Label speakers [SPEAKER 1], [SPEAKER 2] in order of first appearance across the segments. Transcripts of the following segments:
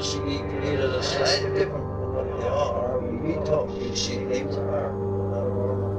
[SPEAKER 1] because he needed a slightly different from what they are. He taught me she names are not normal.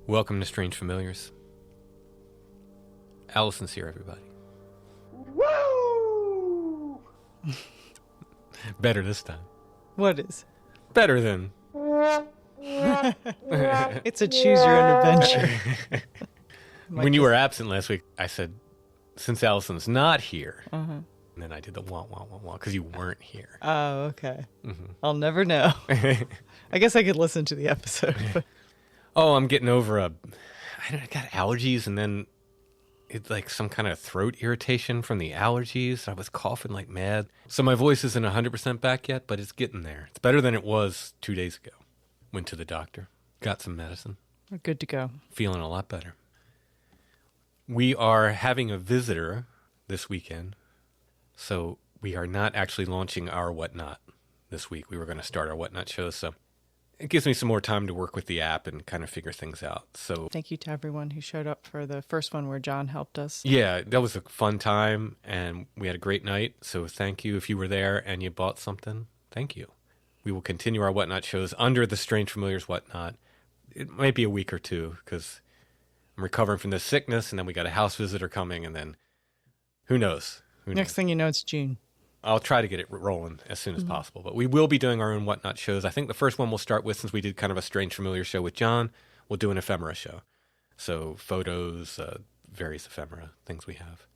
[SPEAKER 2] Welcome to Strange Familiars. Alison's here, everybody.
[SPEAKER 1] Woo!
[SPEAKER 2] Better this time.
[SPEAKER 3] What is?
[SPEAKER 2] Better than...
[SPEAKER 3] It's a choose your own adventure.
[SPEAKER 2] When you were absent last week, I said, since Alison's not here, and then I did the wah, wah, wah, wah, because you weren't here.
[SPEAKER 3] Oh, okay. Mm-hmm. I'll never know. I guess I could listen to the episode. But...
[SPEAKER 2] Oh, I'm getting over I got allergies, and then it's like some kind of throat irritation from the allergies. I was coughing like mad. So my voice isn't 100% back yet, but it's getting there. It's better than it was 2 days ago. Went to the doctor, got some medicine.
[SPEAKER 3] We're good to go.
[SPEAKER 2] Feeling a lot better. We are having a visitor this weekend, so we are not actually launching our Whatnot this week. We were going to start our Whatnot show, so it gives me some more time to work with the app and kind of figure things out. So
[SPEAKER 3] thank you to everyone who showed up for the first one where John helped us.
[SPEAKER 2] Yeah, that was a fun time, and we had a great night. So thank you if you were there and you bought something. Thank you. We will continue our Whatnot shows under the Strange Familiars Whatnot. It might be a week or two because I'm recovering from this sickness, and then we got a house visitor coming, and then who knows?
[SPEAKER 3] Next thing you know, it's June.
[SPEAKER 2] I'll try to get it rolling as soon as possible. But we will be doing our own Whatnot shows. I think the first one we'll start with, since we did kind of a Strange Familiar show with John, we'll do an ephemera show. So photos, various ephemera, things we have.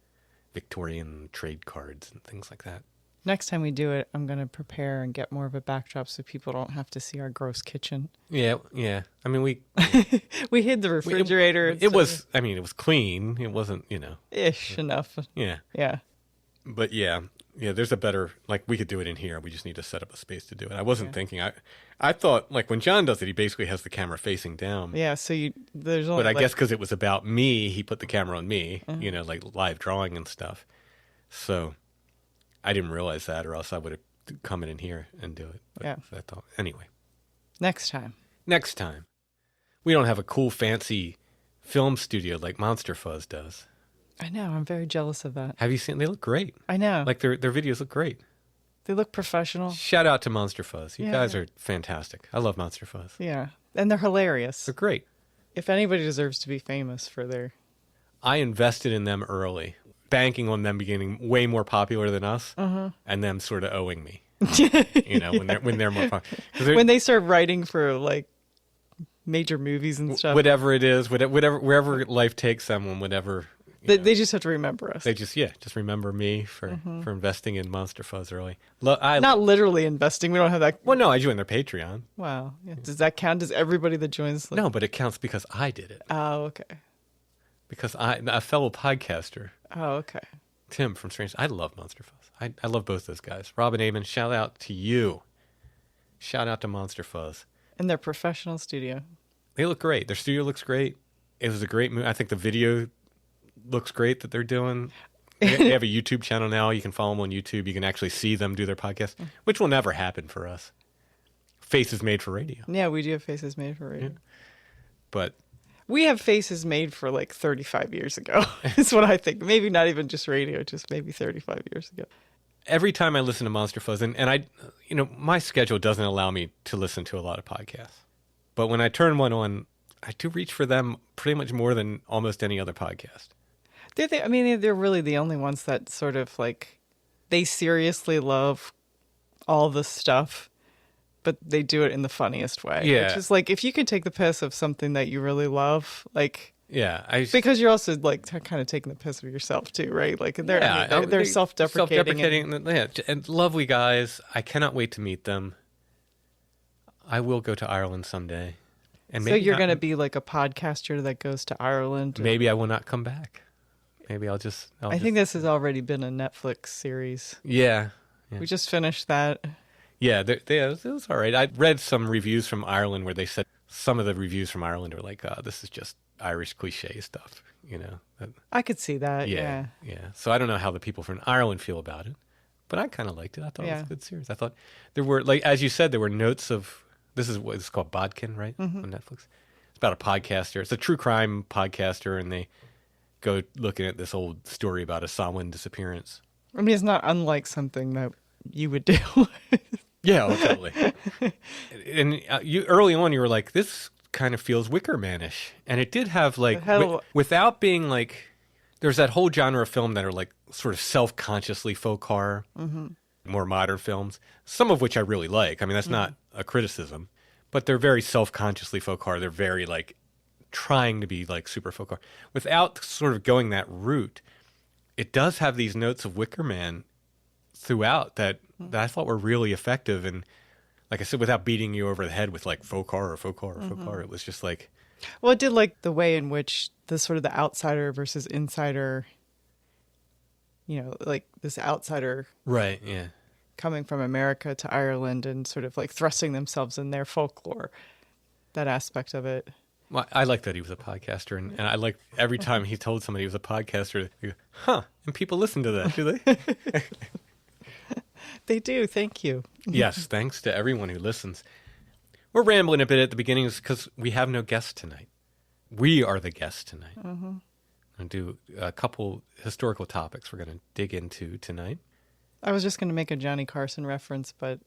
[SPEAKER 2] Victorian trade cards and things like that.
[SPEAKER 3] Next time we do it, I'm going to prepare and get more of a backdrop so people don't have to see our gross kitchen.
[SPEAKER 2] Yeah. I mean, we...
[SPEAKER 3] we hid the refrigerator.
[SPEAKER 2] It was clean. It wasn't,
[SPEAKER 3] Ish enough.
[SPEAKER 2] Yeah.
[SPEAKER 3] Yeah.
[SPEAKER 2] But yeah, there's a better, we could do it in here. We just need to set up a space to do it. I wasn't thinking, I thought, when John does it, he basically has the camera facing down.
[SPEAKER 3] Yeah, so there's only...
[SPEAKER 2] But I guess because it was about me, he put the camera on me, live drawing and stuff. So I didn't realize that, or else I would have come in here and do it. But
[SPEAKER 3] yeah.
[SPEAKER 2] I thought, anyway.
[SPEAKER 3] Next time.
[SPEAKER 2] We don't have a cool, fancy film studio like Monster Fuzz does.
[SPEAKER 3] I know. I'm very jealous of that.
[SPEAKER 2] Have you seen? They look great.
[SPEAKER 3] I know.
[SPEAKER 2] Their videos look great.
[SPEAKER 3] They look professional.
[SPEAKER 2] Shout out to Monster Fuzz. You guys are fantastic. I love Monster Fuzz.
[SPEAKER 3] Yeah. And they're hilarious.
[SPEAKER 2] They're great.
[SPEAKER 3] If anybody deserves to be famous for their...
[SPEAKER 2] I invested in them early, banking on them becoming way more popular than us, and them sort of owing me. When they're more popular.
[SPEAKER 3] When they start writing for major movies and stuff.
[SPEAKER 2] Whatever it is, wherever life takes them, whatever...
[SPEAKER 3] They just have to remember us.
[SPEAKER 2] They just remember me for investing in Monster Fuzz early.
[SPEAKER 3] Not literally investing. We don't have that.
[SPEAKER 2] Well, no, I joined their Patreon.
[SPEAKER 3] Wow. Yeah. Does that count? Does everybody that joins?
[SPEAKER 2] No, but it counts because I did it.
[SPEAKER 3] Oh, okay.
[SPEAKER 2] Because a fellow podcaster.
[SPEAKER 3] Oh, okay.
[SPEAKER 2] Tim from Strange. I love Monster Fuzz. I love both those guys. Rob and Eamon, shout out to you. Shout out to Monster Fuzz.
[SPEAKER 3] And their professional studio.
[SPEAKER 2] They look great. Their studio looks great. It was a great movie. I think the video looks great that they're doing. They have a YouTube channel now. You can follow them on YouTube. You can actually see them do their podcast, which will never happen for us. Faces made for radio.
[SPEAKER 3] Yeah, we do have faces made for radio.
[SPEAKER 2] Yeah. But
[SPEAKER 3] we have faces made for 35 years ago. Is what I think. Maybe not even just radio, just maybe 35 years ago.
[SPEAKER 2] Every time I listen to Monster Fuzz, and I, my schedule doesn't allow me to listen to a lot of podcasts. But when I turn one on, I do reach for them pretty much more than almost any other podcast.
[SPEAKER 3] They're really the only ones that sort of they seriously love all the stuff, but they do it in the funniest way.
[SPEAKER 2] Yeah.
[SPEAKER 3] Which is like, if you can take the piss of something that you really love, like,
[SPEAKER 2] Yeah.
[SPEAKER 3] because you're also like kind of taking the piss of yourself too, right? Like they're self-deprecating.
[SPEAKER 2] And lovely guys. I cannot wait to meet them. I will go to Ireland someday. And
[SPEAKER 3] So you're going to be like a podcaster that goes to Ireland.
[SPEAKER 2] Maybe I will not come back. Maybe I
[SPEAKER 3] think this has already been a Netflix series.
[SPEAKER 2] Yeah.
[SPEAKER 3] We just finished that.
[SPEAKER 2] Yeah, it was all right. I read some reviews from Ireland where they said some of the reviews from Ireland are like, this is just Irish cliche stuff, you know.
[SPEAKER 3] I could see that, yeah.
[SPEAKER 2] So I don't know how the people from Ireland feel about it, but I kind of liked it. I thought it was a good series. I thought there were, like, as you said, there were notes of, this is what it's called, Bodkin, right, on Netflix. It's about a podcaster. It's a true crime podcaster, and they go looking at this old story about a Samhain disappearance.
[SPEAKER 3] I mean, it's not unlike something that you would do.
[SPEAKER 2] Yeah, totally. And you early on, you were like, this kind of feels Wicker Man-ish. And it did have, like, without being, like, there's that whole genre of film that are, like, sort of self-consciously faux horror, more modern films, some of which I really like. I mean, that's not a criticism. But they're very self-consciously faux horror. They're very, like, trying to be, like, super faux horror. Without sort of going that route, it does have these notes of Wicker Man throughout that I thought were really effective. And like I said, without beating you over the head with like faux horror, it was just like...
[SPEAKER 3] Well, it did like the way in which the sort of the outsider versus insider, you know, like this outsider...
[SPEAKER 2] Right, yeah.
[SPEAKER 3] Coming from America to Ireland and sort of like thrusting themselves in their folklore, that aspect of it.
[SPEAKER 2] Well, I like that he was a podcaster, and I like every time he told somebody he was a podcaster, they go, huh, and people listen to that, do they?
[SPEAKER 3] They do, thank you.
[SPEAKER 2] Yes, thanks to everyone who listens. We're rambling a bit at the beginning because we have no guests tonight. We are the guests tonight. I'm going to do a couple historical topics we're going to dig into tonight.
[SPEAKER 3] I was just going to make a Johnny Carson reference, but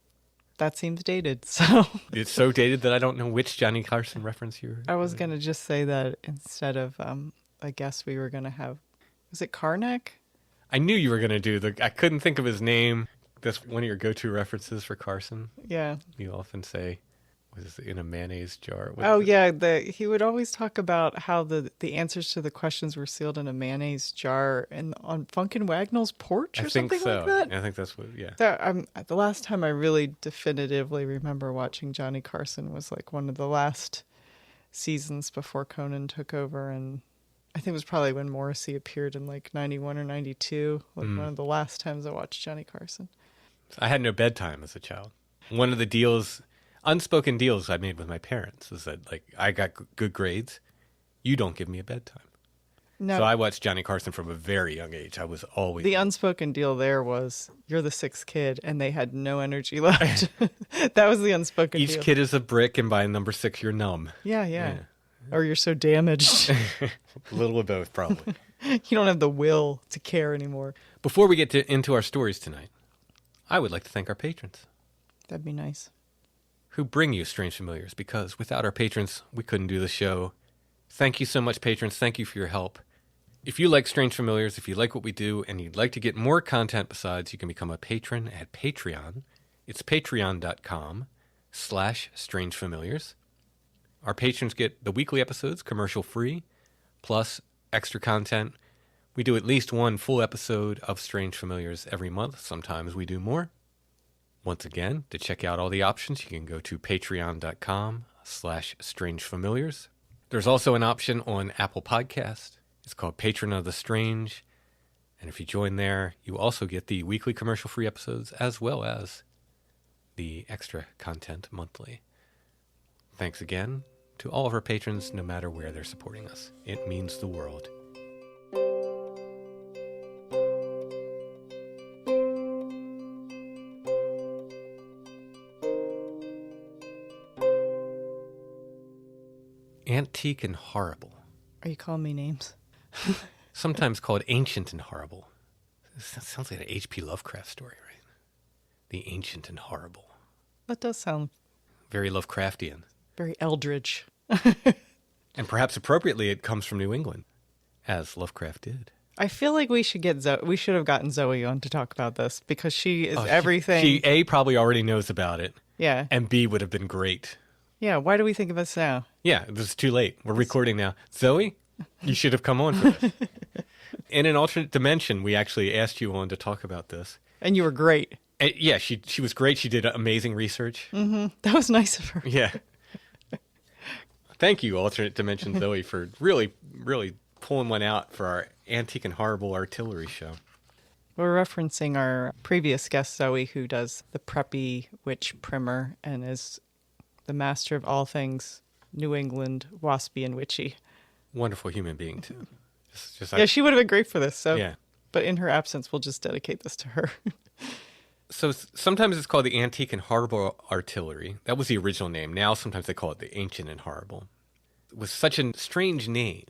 [SPEAKER 3] that seems dated, so...
[SPEAKER 2] It's so dated that I don't know which Johnny Carson reference you're...
[SPEAKER 3] I was going to just say that instead of a guest we were going to have... Was it Karnak?
[SPEAKER 2] I knew you were going to do I couldn't think of his name. That's one of your go-to references for Carson.
[SPEAKER 3] Yeah.
[SPEAKER 2] You often say, was it in a mayonnaise jar?
[SPEAKER 3] He would always talk about how the answers to the questions were sealed in a mayonnaise jar and on Funkin' Wagnall's porch or something like that.
[SPEAKER 2] I think that's what, yeah.
[SPEAKER 3] The last time I really definitively remember watching Johnny Carson was like one of the last seasons before Conan took over, and I think it was probably when Morrissey appeared in like 91 or 92, like one of the last times I watched Johnny Carson.
[SPEAKER 2] I had no bedtime as a child. One of the unspoken deals I made with my parents is that, like, I got good grades. You don't give me a bedtime. No. So I watched Johnny Carson from a very young age. I was always...
[SPEAKER 3] The unspoken deal there was, you're the sixth kid, and they had no energy left. That was the unspoken deal.
[SPEAKER 2] Each kid is a brick, and by number 6, you're numb.
[SPEAKER 3] Yeah. Or you're so damaged.
[SPEAKER 2] A little of both, probably.
[SPEAKER 3] You don't have the will to care anymore.
[SPEAKER 2] Before we get into our stories tonight, I would like to thank our patrons.
[SPEAKER 3] That'd be nice.
[SPEAKER 2] Who bring you Strange Familiars, because without our patrons, we couldn't do the show. Thank you so much, patrons. Thank you for your help. If you like Strange Familiars, if you like what we do, and you'd like to get more content besides, you can become a patron at Patreon. It's patreon.com/strangefamiliars. Our patrons get the weekly episodes commercial-free, plus extra content. We do at least one full episode of Strange Familiars every month. Sometimes we do more. Once again, to check out all the options, you can go to patreon.com/strangefamiliars. There's also an option on Apple Podcast. It's called Patron of the Strange. And if you join there, you also get the weekly commercial-free episodes as well as the extra content monthly. Thanks again to all of our patrons, no matter where they're supporting us. It means the world. Antique and horrible.
[SPEAKER 3] Are you calling me names?
[SPEAKER 2] Sometimes called ancient and horrible. That sounds like an H.P. Lovecraft story, right? The ancient and horrible.
[SPEAKER 3] That does sound...
[SPEAKER 2] very Lovecraftian.
[SPEAKER 3] Very eldritch.
[SPEAKER 2] And perhaps appropriately, it comes from New England, as Lovecraft did.
[SPEAKER 3] I feel like we should get we should have gotten Zoe on to talk about this because she is everything.
[SPEAKER 2] She A, probably already knows about it,
[SPEAKER 3] Yeah.
[SPEAKER 2] and B, would have been great.
[SPEAKER 3] Yeah. Why do we think of this now?
[SPEAKER 2] Yeah, this is too late. We're recording now. Zoe, you should have come on for this. In an alternate dimension, we actually asked you on to talk about this.
[SPEAKER 3] And you were great.
[SPEAKER 2] Yeah, she was great. She did amazing research.
[SPEAKER 3] Mm-hmm. That was nice of her.
[SPEAKER 2] Yeah. Thank you, alternate dimension Zoe, for really, really pulling one out for our Antique and Horrible Artillery show.
[SPEAKER 3] We're referencing our previous guest, Zoe, who does the preppy witch primer and is the master of all things New England, waspy, and witchy.
[SPEAKER 2] Wonderful human being, too.
[SPEAKER 3] Yeah, she would have been great for this. So,
[SPEAKER 2] yeah.
[SPEAKER 3] But in her absence, we'll just dedicate this to her.
[SPEAKER 2] So sometimes it's called the Antique and Horrible Artillery. That was the original name. Now sometimes they call it the Ancient and Horrible. It was such a strange name.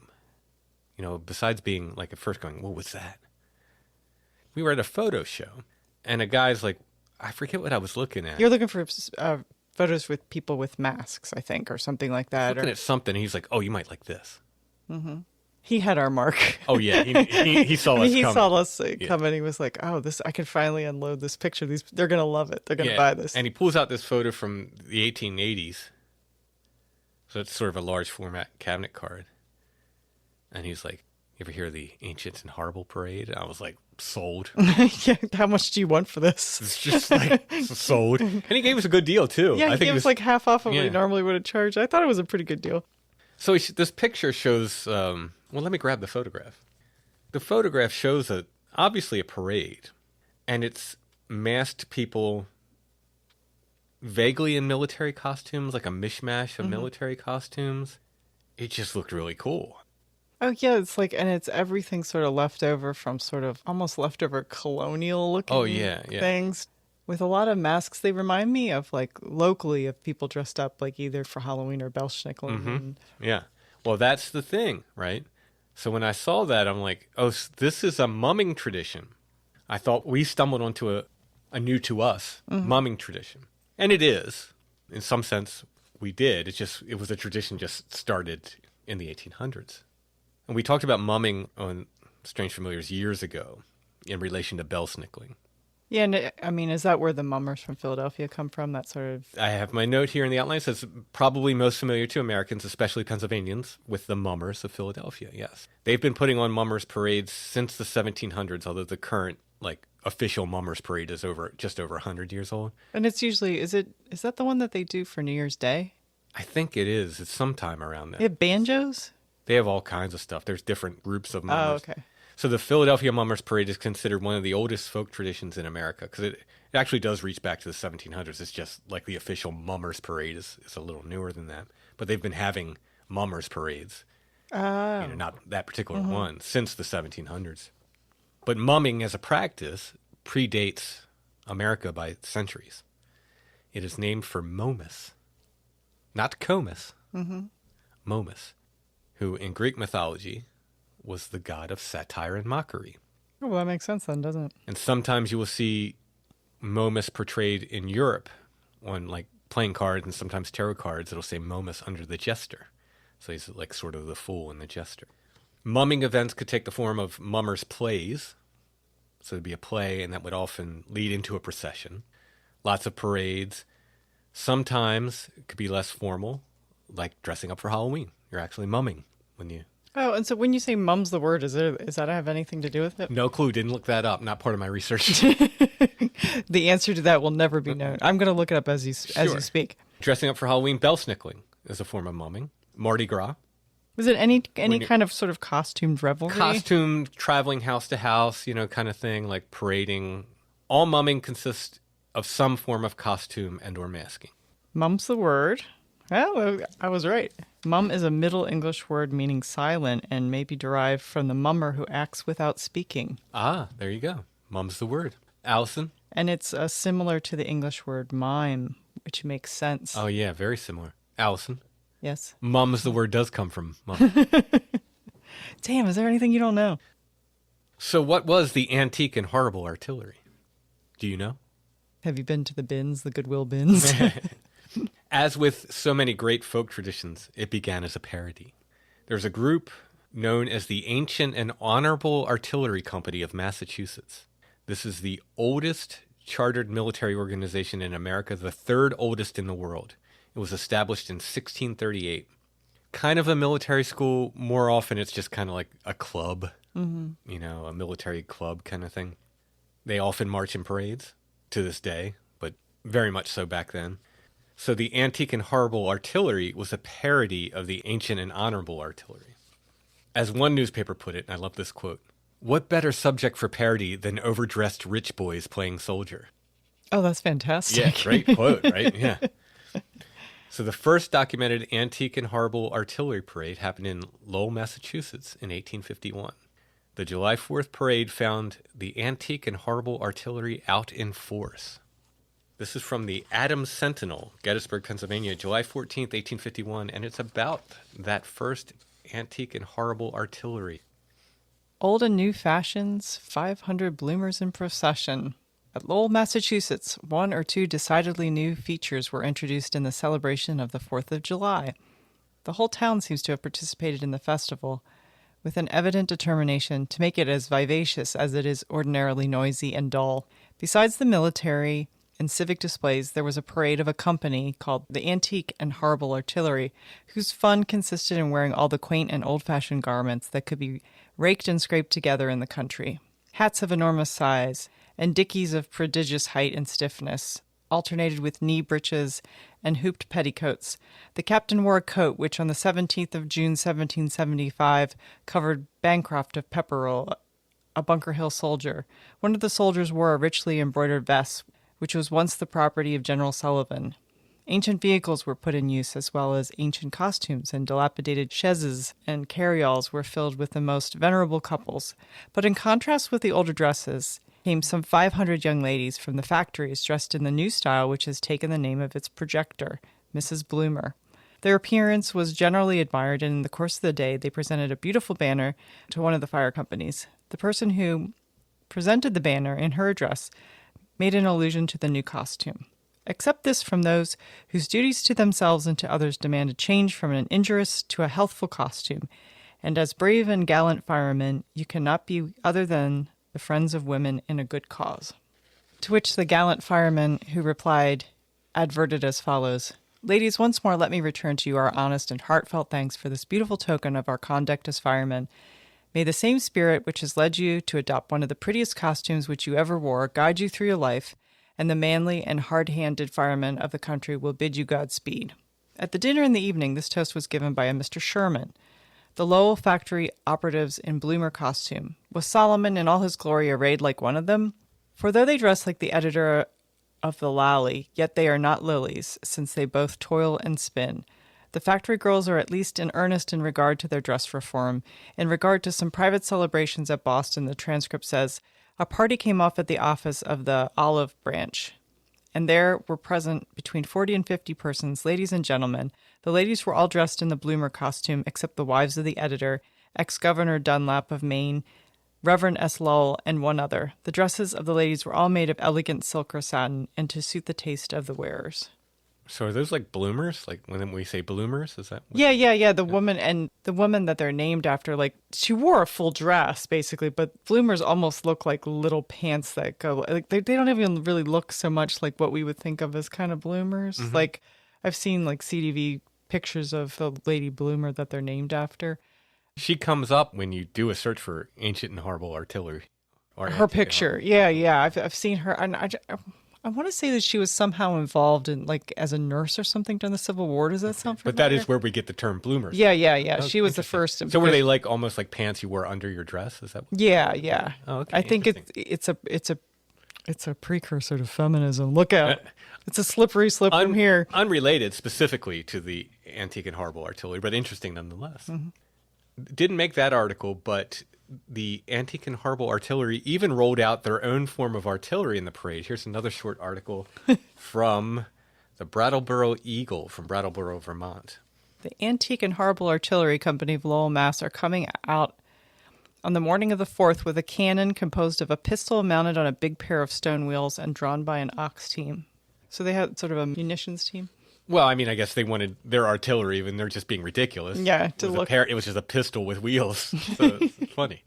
[SPEAKER 2] You know, besides being like at first going, what was that? We were at a photo show, and a guy's like, I forget what I was looking at.
[SPEAKER 3] You're looking for photos with people with masks, I think, or something like that.
[SPEAKER 2] Looking at something, he's like, oh, you might like this.
[SPEAKER 3] Mm-hmm. He had our mark.
[SPEAKER 2] Oh, yeah. He saw us
[SPEAKER 3] He
[SPEAKER 2] coming.
[SPEAKER 3] saw us come and he was like, oh, this, I can finally unload this picture. They're going to love it. They're going to buy this.
[SPEAKER 2] And he pulls out this photo from the 1880s. So it's sort of a large format cabinet card. And he's like, you ever hear of the Ancient and Horrible Parade? And I was like, sold.
[SPEAKER 3] Yeah, how much do you want for this?
[SPEAKER 2] It's just like, sold. And he gave us a good deal, too.
[SPEAKER 3] Yeah,
[SPEAKER 2] I
[SPEAKER 3] he
[SPEAKER 2] think
[SPEAKER 3] gave us like half off of what he normally would have charged. I thought it was a pretty good deal.
[SPEAKER 2] So this picture shows, well, let me grab the photograph. The photograph shows obviously a parade, and it's masked people vaguely in military costumes, like a mishmash of military costumes. It just looked really cool.
[SPEAKER 3] Oh, yeah, it's like, and it's everything sort of left over from sort of almost leftover colonial looking things. With a lot of masks, they remind me of like locally of people dressed up like either for Halloween or Belschnickel.
[SPEAKER 2] Mm-hmm. Yeah. Well, that's the thing, right? So when I saw that, I'm like, oh, this is a mumming tradition. I thought we stumbled onto a new to us mumming tradition. And it is. In some sense, we did. It was a tradition just started in the 1800s. And we talked about mumming on Strange Familiars years ago in relation to Belschnickeling.
[SPEAKER 3] Yeah, and I mean, is that where the mummers from Philadelphia come from? That sort of...
[SPEAKER 2] I have my note here in the outline. It says probably most familiar to Americans, especially Pennsylvanians, with the mummers of Philadelphia, yes. They've been putting on mummers parades since the 1700s, although the current, like, official mummers parade is just over 100 years old.
[SPEAKER 3] And it's usually, is that the one that they do for New Year's Day?
[SPEAKER 2] I think it is. It's sometime around that.
[SPEAKER 3] They have banjos?
[SPEAKER 2] They have all kinds of stuff. There's different groups of mummers.
[SPEAKER 3] Oh, okay.
[SPEAKER 2] So the Philadelphia Mummers Parade is considered one of the oldest folk traditions in America because it actually does reach back to the 1700s. It's just like the official Mummers Parade is a little newer than that. But they've been having Mummers Parades, not that particular one, since the 1700s. But mumming as a practice predates America by centuries. It is named for Momus, not Comus, Momus, who in Greek mythology was the god of satire and mockery.
[SPEAKER 3] Oh, well, that makes sense then, doesn't it?
[SPEAKER 2] And sometimes you will see Momus portrayed in Europe on like playing cards and sometimes tarot cards. It'll say Momus under the jester. So he's like sort of the fool and the jester. Mumming events could take the form of mummers' plays. So it'd be a play and that would often lead into a procession. Lots of parades. Sometimes it could be less formal, like dressing up for Halloween. You're actually mumming when you...
[SPEAKER 3] Oh, and so when you say mum's the word, does that have anything to do with it?
[SPEAKER 2] No clue. Didn't look that up. Not part of my research.
[SPEAKER 3] The answer to that will never be known. I'm going to look it up as you speak.
[SPEAKER 2] Dressing up for Halloween, Belschnickeling is a form of mumming. Mardi Gras.
[SPEAKER 3] Was it any kind of sort of costumed revelry?
[SPEAKER 2] Costumed, traveling house to house, kind of thing, like parading. All mumming consists of some form of costume and or masking.
[SPEAKER 3] Mum's the word. Well, I was right. Mum is a Middle English word meaning silent and may be derived from the mummer who acts without speaking.
[SPEAKER 2] Ah, there you go. Mum's the word. Alison?
[SPEAKER 3] And it's similar to the English word mime, which makes sense.
[SPEAKER 2] Oh, yeah, very similar. Alison?
[SPEAKER 3] Yes.
[SPEAKER 2] Mum's the word does come from mum.
[SPEAKER 3] Damn, is there anything you don't know?
[SPEAKER 2] So what was the Antique and Horrible Artillery? Do you know?
[SPEAKER 3] Have you been to the bins, the Goodwill bins?
[SPEAKER 2] As with so many great folk traditions, it began as a parody. There's a group known as the Ancient and Honorable Artillery Company of Massachusetts. This is the oldest chartered military organization in America, the third oldest in the world. It was established in 1638. Kind of a military school. More often, it's just kind of like a club, a military club kind of thing. They often march in parades to this day, but very much so back then. So the Antique and Horrible Artillery was a parody of the Ancient and Honorable Artillery. As one newspaper put it, and I love this quote, "What better subject for parody than overdressed rich boys playing soldier?"
[SPEAKER 3] Oh, that's fantastic.
[SPEAKER 2] Yeah, great quote, right? Yeah. So the first documented Antique and Horrible Artillery Parade happened in Lowell, Massachusetts in 1851. The July 4th parade found the Antique and Horrible Artillery out in force. This is from the Adams Sentinel, Gettysburg, Pennsylvania, July 14th, 1851, and it's about that first Antique and Horrible Artillery.
[SPEAKER 3] Old and new fashions, 500 bloomers in procession. At Lowell, Massachusetts, one or two decidedly new features were introduced in the celebration of the 4th of July. The whole town seems to have participated in the festival, with an evident determination to make it as vivacious as it is ordinarily noisy and dull. Besides the military and civic displays, there was a parade of a company called the Antique and Horrible Artillery, whose fun consisted in wearing all the quaint and old-fashioned garments that could be raked and scraped together in the country. Hats of enormous size, and dickies of prodigious height and stiffness, alternated with knee breeches and hooped petticoats. The captain wore a coat which on the 17th of June 1775 covered Bancroft of Pepperell, a Bunker Hill soldier. One of the soldiers wore a richly embroidered vest, which was once the property of General Sullivan. Ancient vehicles were put in use, as well as ancient costumes, and dilapidated chaises and carryalls were filled with the most venerable couples. But in contrast with the older dresses, came some 500 young ladies from the factories dressed in the new style which has taken the name of its projector, Mrs. Bloomer. Their appearance was generally admired, and in the course of the day they presented a beautiful banner to one of the fire companies. The person who presented the banner in her address made an allusion to the new costume. Accept this from those whose duties to themselves and to others demand a change from an injurious to a healthful costume, and as brave and gallant firemen you cannot be other than the friends of women in a good cause. To which the gallant fireman who replied, adverted as follows: "Ladies, once more let me return to you our honest and heartfelt thanks for this beautiful token of our conduct as firemen. May the same spirit which has led you to adopt one of the prettiest costumes which you ever wore guide you through your life, and the manly and hard-handed firemen of the country will bid you Godspeed." At the dinner in the evening, this toast was given by a Mr. Sherman. The Lowell factory operatives in bloomer costume. Was Solomon in all his glory arrayed like one of them? For though they dress like the editor of the Lally, yet they are not lilies, since they both toil and spin. The factory girls are at least in earnest in regard to their dress reform. In regard to some private celebrations at Boston, the transcript says, "A party came off at the office of the Olive Branch, and there were present between 40 and 50 persons, ladies and gentlemen. The ladies were all dressed in the bloomer costume, except the wives of the editor, ex-Governor Dunlap of Maine, Reverend S. Lowell, and one other. The dresses of the ladies were all made of elegant silk or satin, and to suit the taste of the wearers."
[SPEAKER 2] So are those like bloomers? Like when we say bloomers, is that?
[SPEAKER 3] Yeah. The woman that they're named after, like she wore a full dress basically, but bloomers almost look like little pants that go like they don't even really look so much like what we would think of as kind of bloomers.
[SPEAKER 2] Mm-hmm.
[SPEAKER 3] Like I've seen like CDV pictures of the lady bloomer that they're named after.
[SPEAKER 2] She comes up when you do a search for Ancient and Horrible Artillery. Or
[SPEAKER 3] Her picture, yeah. I've seen her, and I want to say that she was somehow involved in, like, as a nurse or something during the Civil War. Does that sound familiar?
[SPEAKER 2] But that is where we get the term bloomers.
[SPEAKER 3] Yeah.
[SPEAKER 2] Oh,
[SPEAKER 3] She was the first.
[SPEAKER 2] So were they like almost like pants you wore under your dress? Is that?
[SPEAKER 3] Yeah.
[SPEAKER 2] Oh, okay.
[SPEAKER 3] I think it's a precursor to feminism. Look out! It's a slippery slope from here.
[SPEAKER 2] Unrelated specifically to the Antique and Horrible Artillery, but interesting nonetheless. Mm-hmm. Didn't make that article, but the Antique and Horrible Artillery even rolled out their own form of artillery in the parade. Here's another short article from the Brattleboro Eagle from Brattleboro, Vermont.
[SPEAKER 3] The Antique and Horrible Artillery Company of Lowell, Mass. Are coming out on the morning of the 4th with a cannon composed of a pistol mounted on a big pair of stone wheels and drawn by an ox team. So they had sort of a munitions team?
[SPEAKER 2] Well, I mean, I guess they wanted their artillery, and they're just being ridiculous.
[SPEAKER 3] Yeah,
[SPEAKER 2] It was just a pistol with wheels. So it's funny.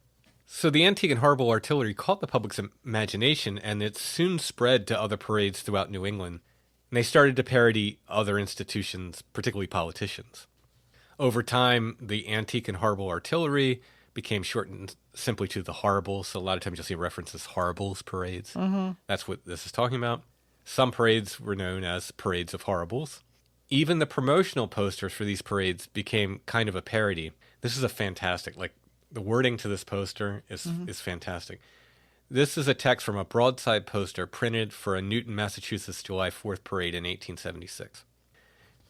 [SPEAKER 2] So the antique and horrible artillery caught the public's imagination, and it soon spread to other parades throughout New England. And they started to parody other institutions, particularly politicians. Over time, the antique and horrible artillery became shortened simply to the horribles. So a lot of times you'll see references horribles parades. Mm-hmm. That's what this is talking about. Some parades were known as parades of horribles. Even the promotional posters for these parades became kind of a parody. This is a fantastic, like, the wording to this poster is fantastic. This is a text from a broadside poster printed for a Newton, Massachusetts July 4th parade in 1876.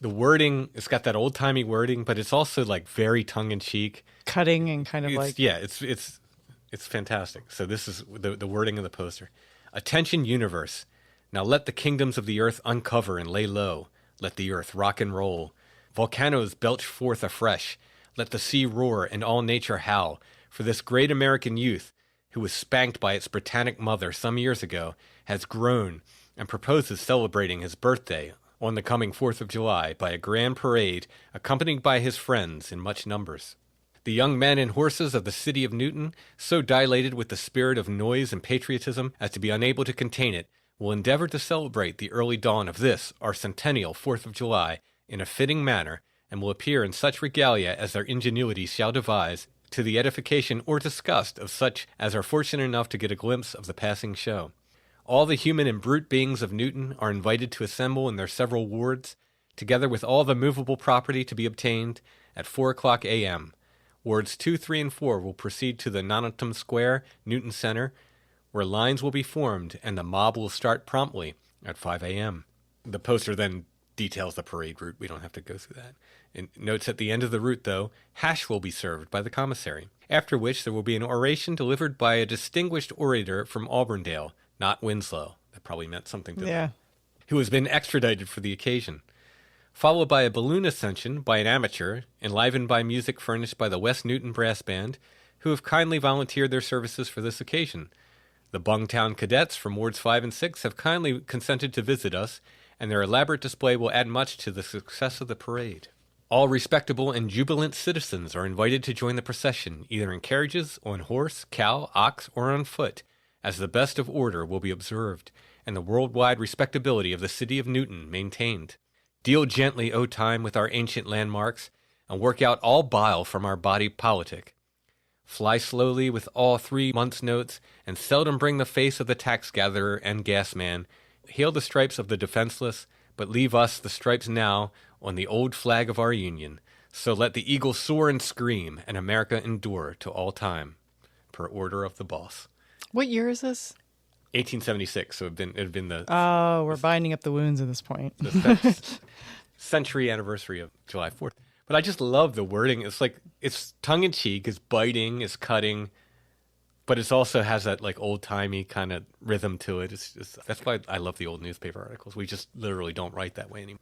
[SPEAKER 2] The wording, it's got that old-timey wording, but it's also like very tongue-in-cheek.
[SPEAKER 3] Cutting and kind of like...
[SPEAKER 2] Yeah, it's fantastic. So this is the wording of the poster. Attention, universe. Now let the kingdoms of the earth uncover and lay low. Let the earth rock and roll. Volcanoes belch forth afresh. Let the sea roar and all nature howl. For this great American youth, who was spanked by its Britannic mother some years ago, has grown and proposes celebrating his birthday on the coming 4th of July by a grand parade accompanied by his friends in much numbers. The young men and horses of the city of Newton, so dilated with the spirit of noise and patriotism as to be unable to contain it, will endeavor to celebrate the early dawn of this, our centennial 4th of July, in a fitting manner, and will appear in such regalia as their ingenuity shall devise, to the edification or disgust of such as are fortunate enough to get a glimpse of the passing show. All the human and brute beings of Newton are invited to assemble in their several wards, together with all the movable property to be obtained, at 4:00 a.m. Wards 2, 3, and 4 will proceed to the Nonantum Square, Newton Center, where lines will be formed, and the mob will start promptly at 5 a.m. The poster then details the parade route. We don't have to go through that. It notes at the end of the route, though, hash will be served by the commissary, after which there will be an oration delivered by a distinguished orator from Auburndale, not Winslow. That probably meant something to them. Who has been extradited for the occasion. Followed by a balloon ascension by an amateur, enlivened by music furnished by the West Newton Brass Band, who have kindly volunteered their services for this occasion. The Bungtown cadets from Wards 5 and 6 have kindly consented to visit us, and their elaborate display will add much to the success of the parade. All respectable and jubilant citizens are invited to join the procession, either in carriages, on horse, cow, ox, or on foot, as the best of order will be observed, and the worldwide respectability of the city of Newton maintained. Deal gently, O time, with our ancient landmarks, and work out all bile from our body politic. Fly slowly with all 3 months' notes, and seldom bring the face of the tax-gatherer and gas-man. Hail the stripes of the defenseless, but leave us the stripes now on the old flag of our Union. So let the eagle soar and scream, and America endure to all time. Per order of the boss.
[SPEAKER 3] What year is this?
[SPEAKER 2] 1876. So it had been the...
[SPEAKER 3] Oh, we're binding up the wounds at this point.
[SPEAKER 2] The century anniversary of July 4th. But I just love the wording. It's like, it's tongue-in-cheek, it's biting, it's cutting, but it also has that like old-timey kind of rhythm to it. It's just, that's why I love the old newspaper articles. We just literally don't write that way anymore.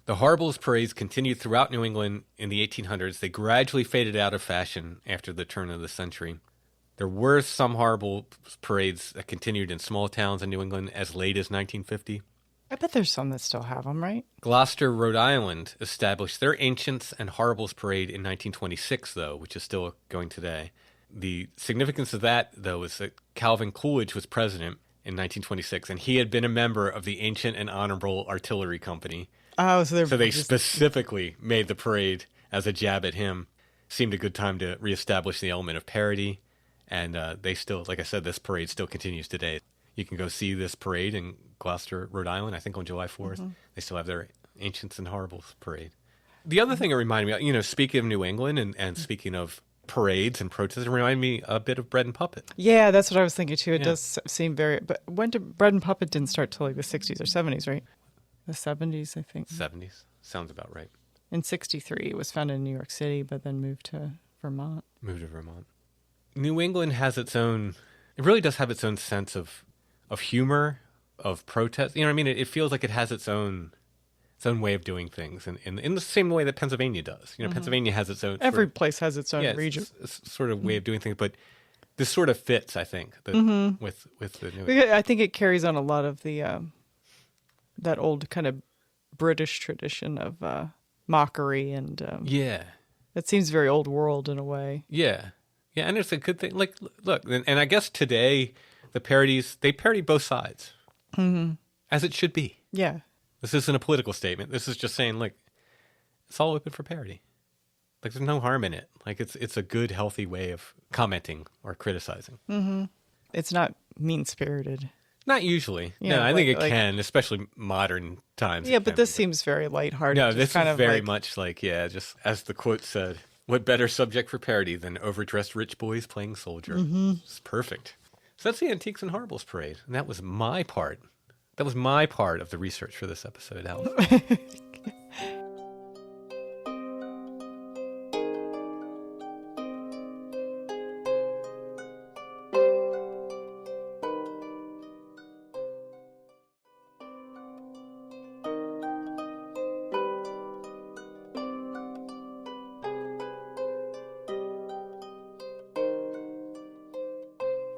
[SPEAKER 2] The horribles parades continued throughout New England in the 1800s. They gradually faded out of fashion after the turn of the century. There were some horrible parades that continued in small towns in New England as late as 1950.
[SPEAKER 3] I bet there's some that still have them, right?
[SPEAKER 2] Gloucester, Rhode Island established their Ancients and Horribles parade in 1926, though, which is still going today. The significance of that, though, is that Calvin Coolidge was president in 1926, and he had been a member of the Ancient and Honorable Artillery Company.
[SPEAKER 3] Oh, so
[SPEAKER 2] they specifically made the parade as a jab at him. Seemed a good time to reestablish the element of parody, and they still, like I said, this parade still continues today. You can go see this parade in Gloucester, Rhode Island, I think on July 4th. Mm-hmm. They still have their Ancients and Horribles parade. The other thing it reminded me of, speaking of New England and speaking of parades and protests, it reminded me a bit of Bread and Puppet.
[SPEAKER 3] Yeah, that's what I was thinking too. It does seem very... But when did Bread and Puppet didn't start till like the 60s or 70s, right? The 70s, I think.
[SPEAKER 2] 70s. Sounds about right.
[SPEAKER 3] In 63, it was founded in New York City, but then moved to Vermont. New
[SPEAKER 2] England has its own... It really does have its own sense of humor, of protest. You know what I mean? It feels like it has its own way of doing things, and in the same way that Pennsylvania does. Mm-hmm. Pennsylvania has its own...
[SPEAKER 3] Every place has its own region.
[SPEAKER 2] It's sort of way of doing things, but this sort of fits, I think, with the New England.
[SPEAKER 3] I think it carries on a lot of the that old kind of British tradition of mockery, and
[SPEAKER 2] Yeah.
[SPEAKER 3] it seems very old world in a way.
[SPEAKER 2] Yeah. Yeah, and it's a good thing. Like, look, and I guess today the parodies, they parody both sides. Mm-hmm. As it should be.
[SPEAKER 3] Yeah.
[SPEAKER 2] This isn't a political statement. This is just saying, like, it's all open for parody. Like, there's no harm in it. Like, it's a good, healthy way of commenting or criticizing.
[SPEAKER 3] Mm-hmm. It's not mean-spirited.
[SPEAKER 2] Not usually.
[SPEAKER 3] Yeah,
[SPEAKER 2] No, I think it
[SPEAKER 3] like,
[SPEAKER 2] can, especially modern times.
[SPEAKER 3] Yeah,
[SPEAKER 2] it
[SPEAKER 3] but
[SPEAKER 2] can
[SPEAKER 3] this
[SPEAKER 2] be.
[SPEAKER 3] seems very lighthearted.
[SPEAKER 2] No,
[SPEAKER 3] just
[SPEAKER 2] this
[SPEAKER 3] kind
[SPEAKER 2] is
[SPEAKER 3] of
[SPEAKER 2] very
[SPEAKER 3] like,
[SPEAKER 2] much like, yeah, just as the quote said, what better subject for parody than overdressed rich boys playing soldier?
[SPEAKER 3] Mm-hmm.
[SPEAKER 2] It's perfect. So that's the Antiques and Horribles parade. And that was my part. That was my part of the research for this episode, Alison.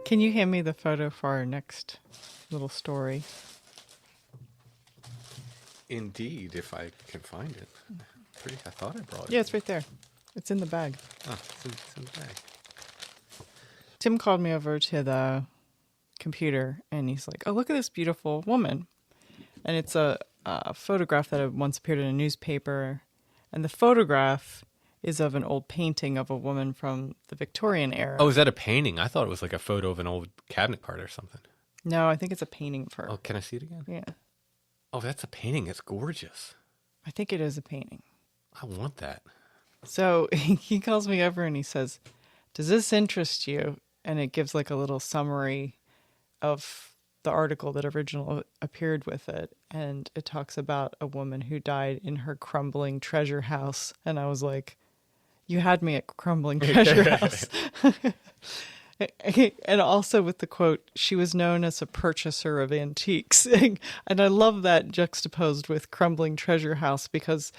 [SPEAKER 3] Can you hand me the photo for our next little story?
[SPEAKER 2] Indeed, if I can find it. I thought I brought it.
[SPEAKER 3] Yeah, it's right there. It's in the bag.
[SPEAKER 2] Oh, it's in the bag.
[SPEAKER 3] Tim called me over to the computer, and he's like, "Oh, look at this beautiful woman." And it's a photograph that had once appeared in a newspaper. And the photograph is of an old painting of a woman from the Victorian era.
[SPEAKER 2] Oh, is that a painting? I thought it was like a photo of an old cabinet part or something.
[SPEAKER 3] No, I think it's a painting of her.
[SPEAKER 2] Oh, can I see it again?
[SPEAKER 3] Yeah.
[SPEAKER 2] Oh, that's a painting. It's gorgeous.
[SPEAKER 3] I think it is a painting.
[SPEAKER 2] I want that.
[SPEAKER 3] So he calls me over and he says, "Does this interest you?" And it gives like a little summary of the article that originally appeared with it. And it talks about a woman who died in her crumbling treasure house. And I was like, you had me at crumbling treasure house. And also with the quote, she was known as a purchaser of antiques. And I love that juxtaposed with crumbling treasure house, because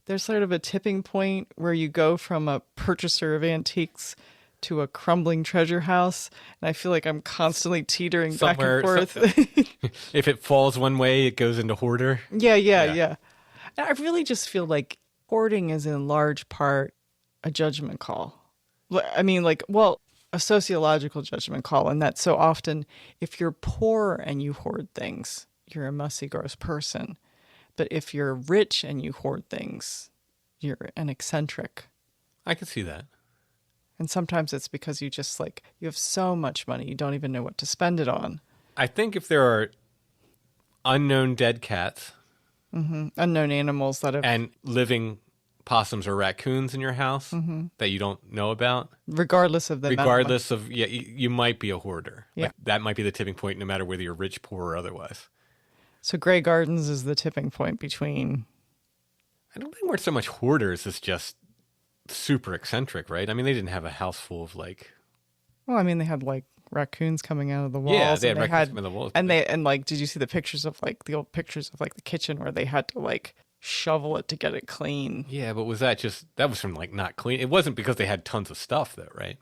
[SPEAKER 3] there's sort of a tipping point where you go from a purchaser of antiques to a crumbling treasure house. And I feel like I'm constantly teetering back and forth.
[SPEAKER 2] If it falls one way, it goes into hoarder.
[SPEAKER 3] Yeah. And I really just feel like hoarding is in large part a judgment call. I mean, a sociological judgment call. And that so often, if you're poor and you hoard things, you're a mussy, gross person. But if you're rich and you hoard things, you're an eccentric.
[SPEAKER 2] I can see that.
[SPEAKER 3] And sometimes it's because you just you have so much money, you don't even know what to spend it on.
[SPEAKER 2] I think if there are unknown dead cats
[SPEAKER 3] Unknown animals that have,
[SPEAKER 2] and living possums or raccoons in your house that you don't know about,
[SPEAKER 3] regardless of the
[SPEAKER 2] regardless of, you might be a hoarder.
[SPEAKER 3] Yeah.
[SPEAKER 2] Like, that might be the tipping point, no matter whether you're rich, poor, or otherwise.
[SPEAKER 3] So Grey Gardens is the tipping point between.
[SPEAKER 2] I don't think we're so much hoarders as just super eccentric, right? I mean, they didn't have a house full of
[SPEAKER 3] Well, I mean, they had raccoons coming out of the walls.
[SPEAKER 2] Yeah, they had raccoons coming out of the walls.
[SPEAKER 3] And did you see the pictures of the old pictures of the kitchen where they had to shovel it to get it clean?
[SPEAKER 2] Yeah, but was that was from not clean? It wasn't because they had tons of stuff though, right?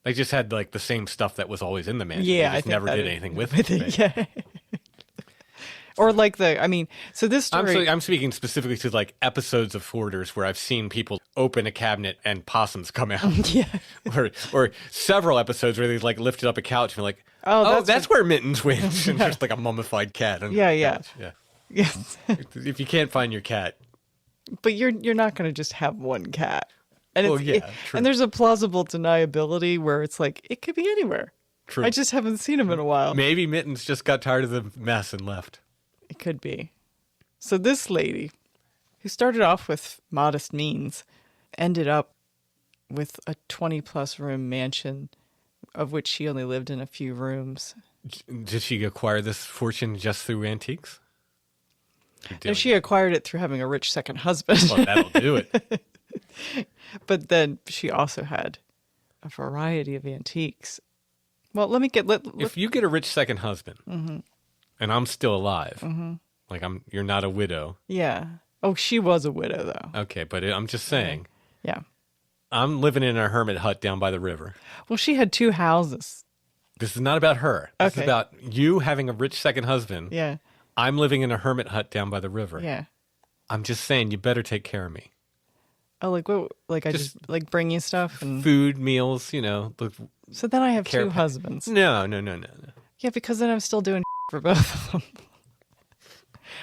[SPEAKER 2] They just had the same stuff that was always in the mansion.
[SPEAKER 3] Yeah,
[SPEAKER 2] they just never did anything with it. Right?
[SPEAKER 3] Yeah. Or so this story.
[SPEAKER 2] I'm speaking specifically to episodes of Hoarders where I've seen people open a cabinet and possums come out.
[SPEAKER 3] Yeah.
[SPEAKER 2] or several episodes where they lifted up a couch and were like,
[SPEAKER 3] oh,
[SPEAKER 2] that's where Mittens went. And there's a mummified cat. On the couch. Yeah.
[SPEAKER 3] Yes.
[SPEAKER 2] If you can't find your cat.
[SPEAKER 3] But you're not going to just have one cat. And
[SPEAKER 2] True.
[SPEAKER 3] And there's a plausible deniability where it's it could be anywhere.
[SPEAKER 2] True.
[SPEAKER 3] I just haven't seen him in a while.
[SPEAKER 2] Maybe Mittens just got tired of the mess and left.
[SPEAKER 3] It could be. So this lady, who started off with modest means, ended up with a 20-plus room mansion, of which she only lived in a few rooms.
[SPEAKER 2] Did she acquire this fortune just through antiques?
[SPEAKER 3] No, she acquired it through having a rich second husband.
[SPEAKER 2] Well, that'll do it.
[SPEAKER 3] But then she also had a variety of antiques. Well,
[SPEAKER 2] if you get a rich second husband, and I'm still alive, you're not a widow.
[SPEAKER 3] Yeah. Oh, she was a widow though.
[SPEAKER 2] Okay, but I'm just saying.
[SPEAKER 3] Yeah.
[SPEAKER 2] I'm living in a hermit hut down by the river.
[SPEAKER 3] Well, she had 2 houses.
[SPEAKER 2] This is not about her. This is
[SPEAKER 3] Okay.
[SPEAKER 2] about you having a rich second husband.
[SPEAKER 3] Yeah.
[SPEAKER 2] I'm living in a hermit hut down by the river.
[SPEAKER 3] Yeah.
[SPEAKER 2] I'm just saying, you better take care of me.
[SPEAKER 3] Oh, like what? Like I
[SPEAKER 2] Just
[SPEAKER 3] just like bring you stuff and.
[SPEAKER 2] Food, meals, you know.
[SPEAKER 3] So then I have
[SPEAKER 2] care
[SPEAKER 3] two
[SPEAKER 2] pa-
[SPEAKER 3] husbands.
[SPEAKER 2] No.
[SPEAKER 3] Yeah, because then I'm still doing for both of them.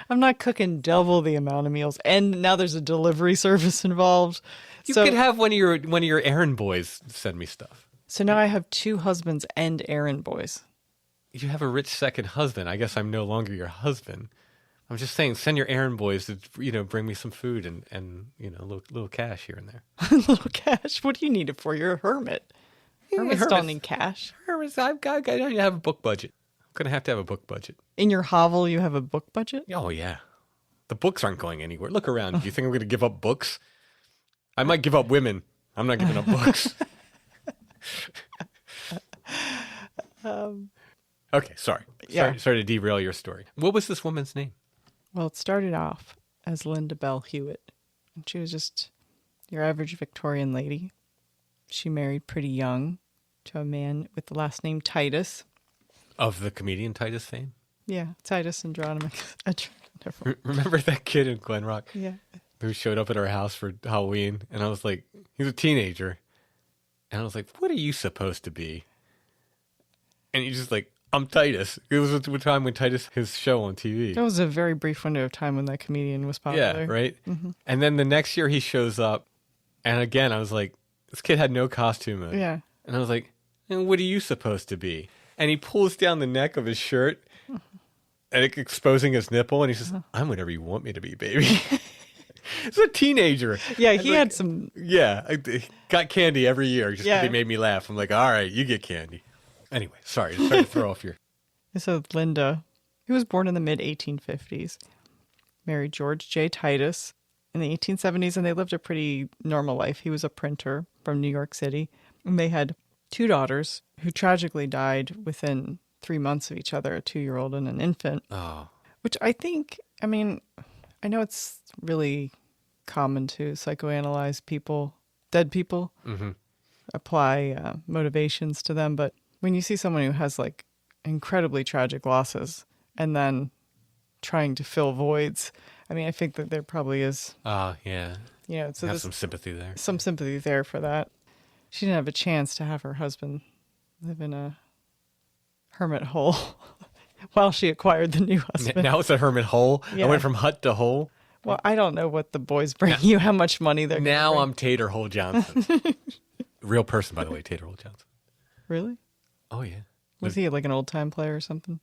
[SPEAKER 3] I'm not cooking double the amount of meals, and now there's a delivery service involved.
[SPEAKER 2] You
[SPEAKER 3] so,
[SPEAKER 2] could have one of your errand boys send me stuff.
[SPEAKER 3] So now I have two husbands and errand boys.
[SPEAKER 2] You have a rich second husband. I guess I'm no longer your husband. I'm just saying, send your errand boys to, bring me some food and a little cash here and there.
[SPEAKER 3] Little cash. What do you need it for? You're a hermit. Hermits don't need cash.
[SPEAKER 2] Hermits, I have a book budget. I'm going to have a book budget.
[SPEAKER 3] In your hovel, you have a book budget?
[SPEAKER 2] Oh, yeah. The books aren't going anywhere. Look around. Do you think I'm going to give up books? I might give up women. I'm not giving up books. Okay, sorry.
[SPEAKER 3] Yeah.
[SPEAKER 2] Sorry to derail your story. What was this woman's name?
[SPEAKER 3] Well, it started off as Linda Belle Hewitt. And she was just your average Victorian lady. She married pretty young to a man with the last name Titus.
[SPEAKER 2] Of the comedian Titus fame?
[SPEAKER 3] Yeah, Titus Andronicus.
[SPEAKER 2] Remember that kid in Glen Rock?
[SPEAKER 3] Yeah.
[SPEAKER 2] Who showed up at our house for Halloween? And I was like, he's a teenager. And I was like, what are you supposed to be? And he's just like, I'm Titus. It was the time when Titus, his show on TV.
[SPEAKER 3] That was a very brief window of time when that comedian was popular.
[SPEAKER 2] Yeah, right?
[SPEAKER 3] Mm-hmm.
[SPEAKER 2] And then the next year he shows up. And again, I was like, this kid had no costume on.
[SPEAKER 3] Yeah.
[SPEAKER 2] And I was like, what are you supposed to be? And he pulls down the neck of his shirt and exposing his nipple. And he says, I'm whatever you want me to be, baby. It's a teenager.
[SPEAKER 3] Yeah, he had some...
[SPEAKER 2] Yeah, I got candy every year just because
[SPEAKER 3] Yeah.
[SPEAKER 2] he made me laugh. I'm like, all right, you get candy. Anyway, sorry to throw off your...
[SPEAKER 3] So Linda, who was born in the mid-1850s, married George J. Titus in the 1870s, and they lived a pretty normal life. He was a printer from New York City, and they had two daughters who tragically died within 3 months of each other, a 2-year-old and an infant.
[SPEAKER 2] Oh.
[SPEAKER 3] Which I think, I know it's really common to psychoanalyze people, dead people, apply motivations to them, but when you see someone who has like incredibly tragic losses and then trying to fill voids, I think that there probably is,
[SPEAKER 2] Yeah.
[SPEAKER 3] so
[SPEAKER 2] Have
[SPEAKER 3] there's
[SPEAKER 2] some sympathy there.
[SPEAKER 3] some sympathy there for that. She didn't have a chance to have her husband live in a hermit hole while she acquired the new husband.
[SPEAKER 2] Now it's a hermit hole.
[SPEAKER 3] Yeah.
[SPEAKER 2] I went from hut to hole.
[SPEAKER 3] Well, I don't know what the boys bring you, how much money they're gonna
[SPEAKER 2] Now
[SPEAKER 3] bring.
[SPEAKER 2] I'm Tater Hole Johnson. Real person, by the way, Tater Hole Johnson.
[SPEAKER 3] Really?
[SPEAKER 2] Oh, yeah.
[SPEAKER 3] Was he like an old time player or something?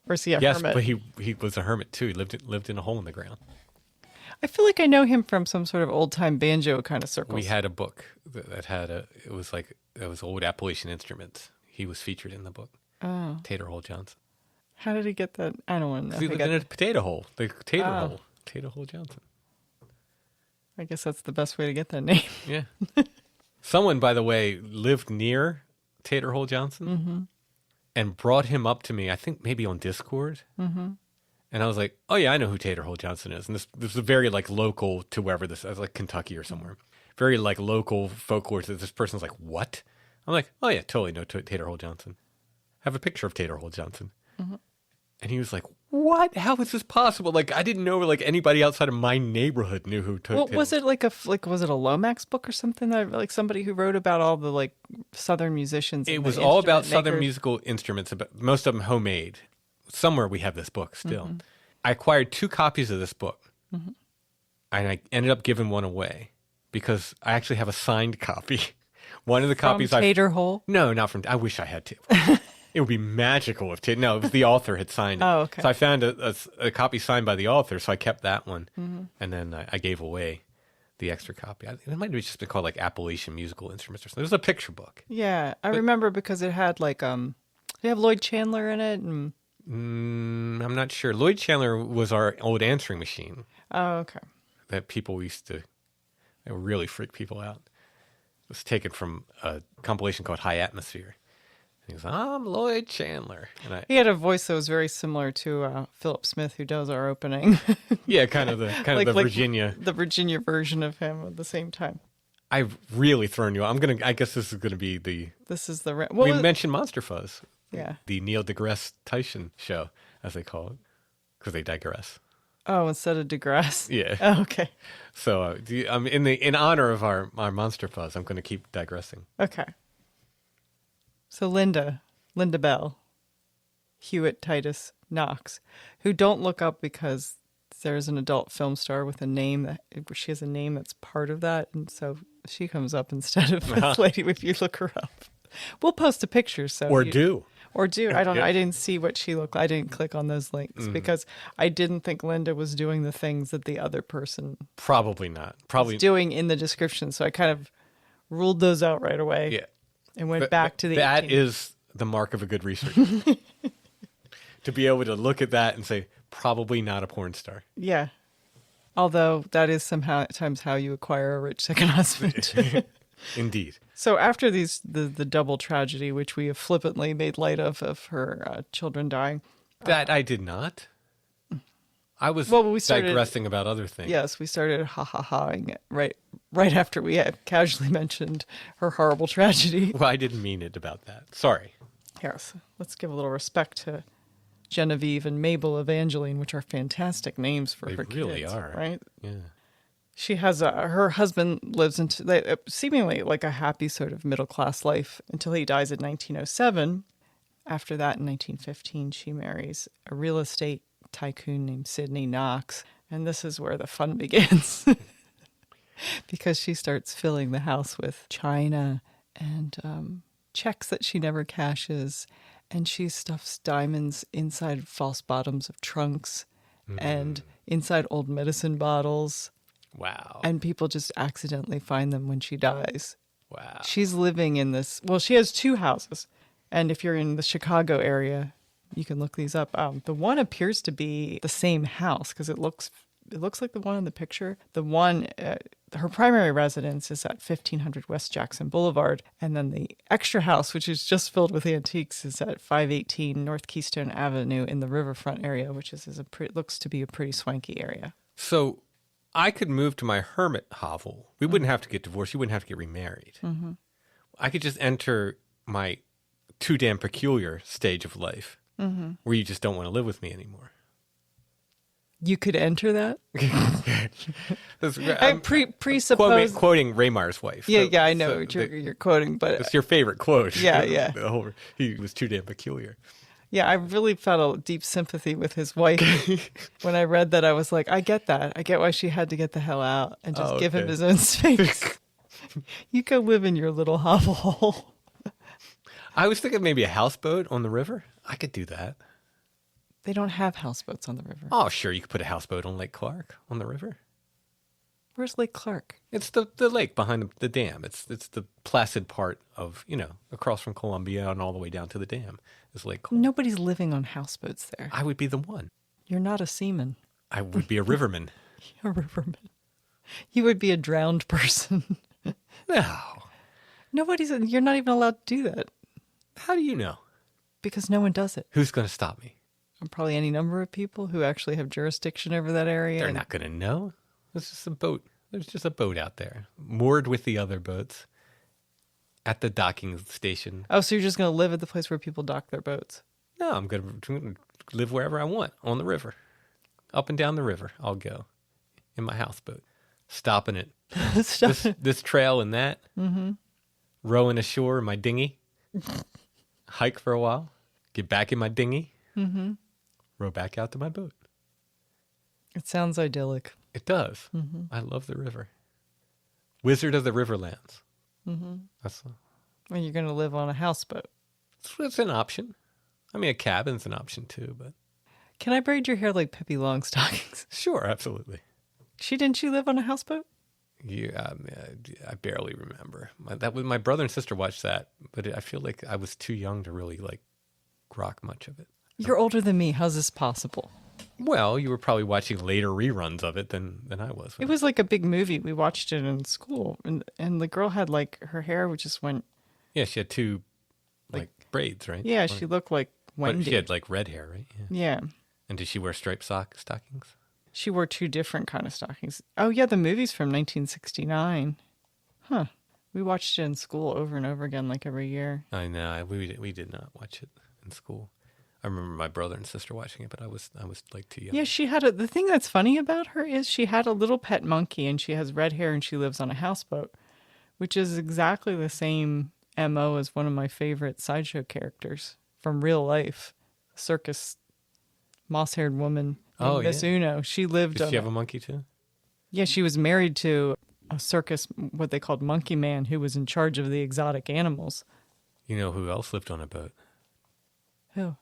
[SPEAKER 3] Or is he a
[SPEAKER 2] Yes,
[SPEAKER 3] hermit?
[SPEAKER 2] but he was a hermit, too. He lived in a hole in the ground.
[SPEAKER 3] I feel like I know him from some sort of old time banjo kind of circles.
[SPEAKER 2] We had a book that had it was old Appalachian instruments. He was featured in the book.
[SPEAKER 3] Oh.
[SPEAKER 2] Tater Hole Johnson.
[SPEAKER 3] How did he get that? I don't want to know.
[SPEAKER 2] He lived in a potato hole. The Tater
[SPEAKER 3] Oh.
[SPEAKER 2] Hole. Tater Hole Johnson.
[SPEAKER 3] I guess that's the best way to get that name.
[SPEAKER 2] Yeah. Someone, by the way, lived near Tater Hole Johnson and brought him up to me, I think maybe on Discord. Mm-hmm. And I was like, oh, yeah, I know who Tater Hole Johnson is. And this is very, like, local to wherever this is, like Kentucky or somewhere. Very, like, local folklore. This person's like, what? I'm like, oh, yeah, totally know Tater Hole Johnson. I have a picture of Tater Hole Johnson. Mm-hmm. And he was like, what? How is this possible? Like, I didn't know, like, anybody outside of my neighborhood knew who
[SPEAKER 3] Well, was it was it a Lomax book or something that like somebody who wrote about all the like Southern musicians?
[SPEAKER 2] It
[SPEAKER 3] and
[SPEAKER 2] was
[SPEAKER 3] the
[SPEAKER 2] all about
[SPEAKER 3] instrument
[SPEAKER 2] Southern
[SPEAKER 3] makers?
[SPEAKER 2] musical instruments, most of them homemade. Somewhere we have this book still. I acquired 2 copies of this book, and I ended up giving one away because I actually have a signed copy. One of the copies
[SPEAKER 3] From Tater Hole?
[SPEAKER 2] No, not from. I wish I had to. It would be magical if no, it was the author had signed it.
[SPEAKER 3] Oh, okay.
[SPEAKER 2] So I found a copy signed by the author, so I kept that one, and then I gave away the extra copy. It might have just been called like Appalachian Musical Instruments or something. It was a picture book.
[SPEAKER 3] Yeah, I remember because it had like they have Lloyd Chandler in it and.
[SPEAKER 2] I'm not sure. Lloyd Chandler was our old answering machine
[SPEAKER 3] Oh, okay.
[SPEAKER 2] that people used to. It would really freak people out. It was taken from a compilation called High Atmosphere. And he was like, I'm Lloyd Chandler. And
[SPEAKER 3] He had a voice that was very similar to Philip Smith, who does our opening.
[SPEAKER 2] yeah, kind of the Virginia.
[SPEAKER 3] The Virginia version of him at the same time.
[SPEAKER 2] I've really thrown you. I guess this is gonna be the.
[SPEAKER 3] This is the.
[SPEAKER 2] We mentioned Monster Fuzz.
[SPEAKER 3] Yeah.
[SPEAKER 2] The Neil deGrasse Tyson show, as they call it. because they digress.
[SPEAKER 3] Oh, instead of digress.
[SPEAKER 2] Yeah.
[SPEAKER 3] Oh, okay.
[SPEAKER 2] So in honor of our Monster Fuzz, I'm going to keep digressing.
[SPEAKER 3] Okay. So Linda Belle Titus Knox, who don't look up because there's an adult film star with a name that she has a name that's part of that, and so she comes up instead of this lady if you look her up. We'll post a picture.
[SPEAKER 2] Or do.
[SPEAKER 3] I don't know.
[SPEAKER 2] Yeah.
[SPEAKER 3] I didn't see what she looked like. I didn't click on those links because I didn't think Linda was doing the things that the other person
[SPEAKER 2] Probably not.
[SPEAKER 3] was doing in the description. So I kind of ruled those out right away.
[SPEAKER 2] Yeah.
[SPEAKER 3] And went back to the
[SPEAKER 2] That
[SPEAKER 3] 18.
[SPEAKER 2] is the mark of a good researcher. To be able to look at that and say, probably not a porn star.
[SPEAKER 3] Yeah. Although that is sometimes how you acquire a rich second husband.
[SPEAKER 2] Indeed.
[SPEAKER 3] So after the double tragedy, which we have flippantly made light of her children dying.
[SPEAKER 2] That I did not. I was
[SPEAKER 3] we started,
[SPEAKER 2] digressing about other things.
[SPEAKER 3] Yes, we started ha-ha-haing right after we had casually mentioned her horrible tragedy.
[SPEAKER 2] Well, I didn't mean it about that. Sorry.
[SPEAKER 3] Yes, let's give a little respect to Genevieve and Mabel Evangeline, which are fantastic names for her kids. They really are. Right?
[SPEAKER 2] Yeah.
[SPEAKER 3] She has her husband lives into seemingly like a happy sort of middle-class life until he dies in 1907. After that, in 1915, she marries a real estate tycoon named Sidney Knox. And this is where the fun begins. Because she starts filling the house with china and checks that she never cashes. And she stuffs diamonds inside false bottoms of trunks and inside old medicine bottles.
[SPEAKER 2] Wow.
[SPEAKER 3] And people just accidentally find them when she dies.
[SPEAKER 2] Wow.
[SPEAKER 3] She's living in this. Well, she has two houses. And if you're in the Chicago area, you can look these up. The one appears to be the same house because it looks like the one in the picture. The one, her primary residence is at 1500 West Jackson Boulevard. And then the extra house, which is just filled with antiques, is at 518 North Keystone Avenue in the riverfront area, which looks to be a pretty swanky area.
[SPEAKER 2] So I could move to my hermit hovel. We wouldn't have to get divorced. You wouldn't have to get remarried. Mm-hmm. I could just enter my too damn peculiar stage of life where you just don't want to live with me anymore.
[SPEAKER 3] You could enter that?
[SPEAKER 2] I'm
[SPEAKER 3] presuppose...
[SPEAKER 2] quoting Raymeyer's wife.
[SPEAKER 3] Yeah, I know what you're quoting, but...
[SPEAKER 2] It's your favorite quote.
[SPEAKER 3] Yeah.
[SPEAKER 2] He was too damn peculiar.
[SPEAKER 3] Yeah, I really felt a deep sympathy with his wife. When I read that, I was like, I get that. I get why she had to get the hell out and just give him his own space. You could live in your little hovel.
[SPEAKER 2] I was thinking maybe a houseboat on the river. I could do that.
[SPEAKER 3] They don't have houseboats on the river.
[SPEAKER 2] Oh, sure. You could put a houseboat on Lake Clark on the river.
[SPEAKER 3] Where's Lake Clark?
[SPEAKER 2] It's the lake behind the dam. It's the placid part of, across from Columbia and all the way down to the dam is Lake Clark.
[SPEAKER 3] Nobody's living on houseboats there.
[SPEAKER 2] I would be the one.
[SPEAKER 3] You're not a seaman.
[SPEAKER 2] I would be a riverman.
[SPEAKER 3] A riverman. You would be a drowned person.
[SPEAKER 2] No.
[SPEAKER 3] You're not even allowed to do that.
[SPEAKER 2] How do you know?
[SPEAKER 3] Because no one does it.
[SPEAKER 2] Who's going to stop me?
[SPEAKER 3] Probably any number of people who actually have jurisdiction over that area.
[SPEAKER 2] They're not going to know. It's just a boat. There's just a boat out there, moored with the other boats at the docking station.
[SPEAKER 3] Oh, so you're just going to live at the place where people dock their boats?
[SPEAKER 2] No, I'm going to live wherever I want on the river. Up and down the river, I'll go in my houseboat, stopping it. This trail and that. Mm-hmm. Rowing ashore in my dinghy. Hike for a while. Get back in my dinghy. Mm-hmm. Row back out to my boat.
[SPEAKER 3] It sounds idyllic.
[SPEAKER 2] It does. Mm-hmm. I love the river. Wizard of the Riverlands. Mm-hmm.
[SPEAKER 3] Well, you're going to live on a houseboat.
[SPEAKER 2] It's an option. I mean, a cabin's an option too, but...
[SPEAKER 3] Can I braid your hair like Pippi Longstockings?
[SPEAKER 2] Sure, absolutely.
[SPEAKER 3] Didn't she live on a houseboat?
[SPEAKER 2] Yeah, I barely remember. My brother and sister watched that, but I feel like I was too young to really grok much of it.
[SPEAKER 3] You're older than me. How's this possible?
[SPEAKER 2] Well, you were probably watching later reruns of it than I was.
[SPEAKER 3] It was like a big movie. We watched it in school, and the girl had her hair just went.
[SPEAKER 2] Yeah, she had two braids, right?
[SPEAKER 3] Yeah, she looked like Wendy.
[SPEAKER 2] She had red hair, right?
[SPEAKER 3] Yeah.
[SPEAKER 2] And did she wear striped stockings?
[SPEAKER 3] She wore two different kind of stockings. Oh yeah, the movie's from 1969. Huh. We watched it in school over and over again, every year.
[SPEAKER 2] I know. We did not watch it in school. I remember my brother and sister watching it, but I was like too young.
[SPEAKER 3] Yeah, she had the thing that's funny about her is she had a little pet monkey and she has red hair and she lives on a houseboat, which is exactly the same MO as one of my favorite sideshow characters from real life, circus moss-haired woman named Miss Uno. She lived
[SPEAKER 2] Did she have a monkey too?
[SPEAKER 3] Yeah, she was married to a circus, what they called Monkey Man, who was in charge of the exotic animals.
[SPEAKER 2] You know who else lived on a boat?
[SPEAKER 3] Who?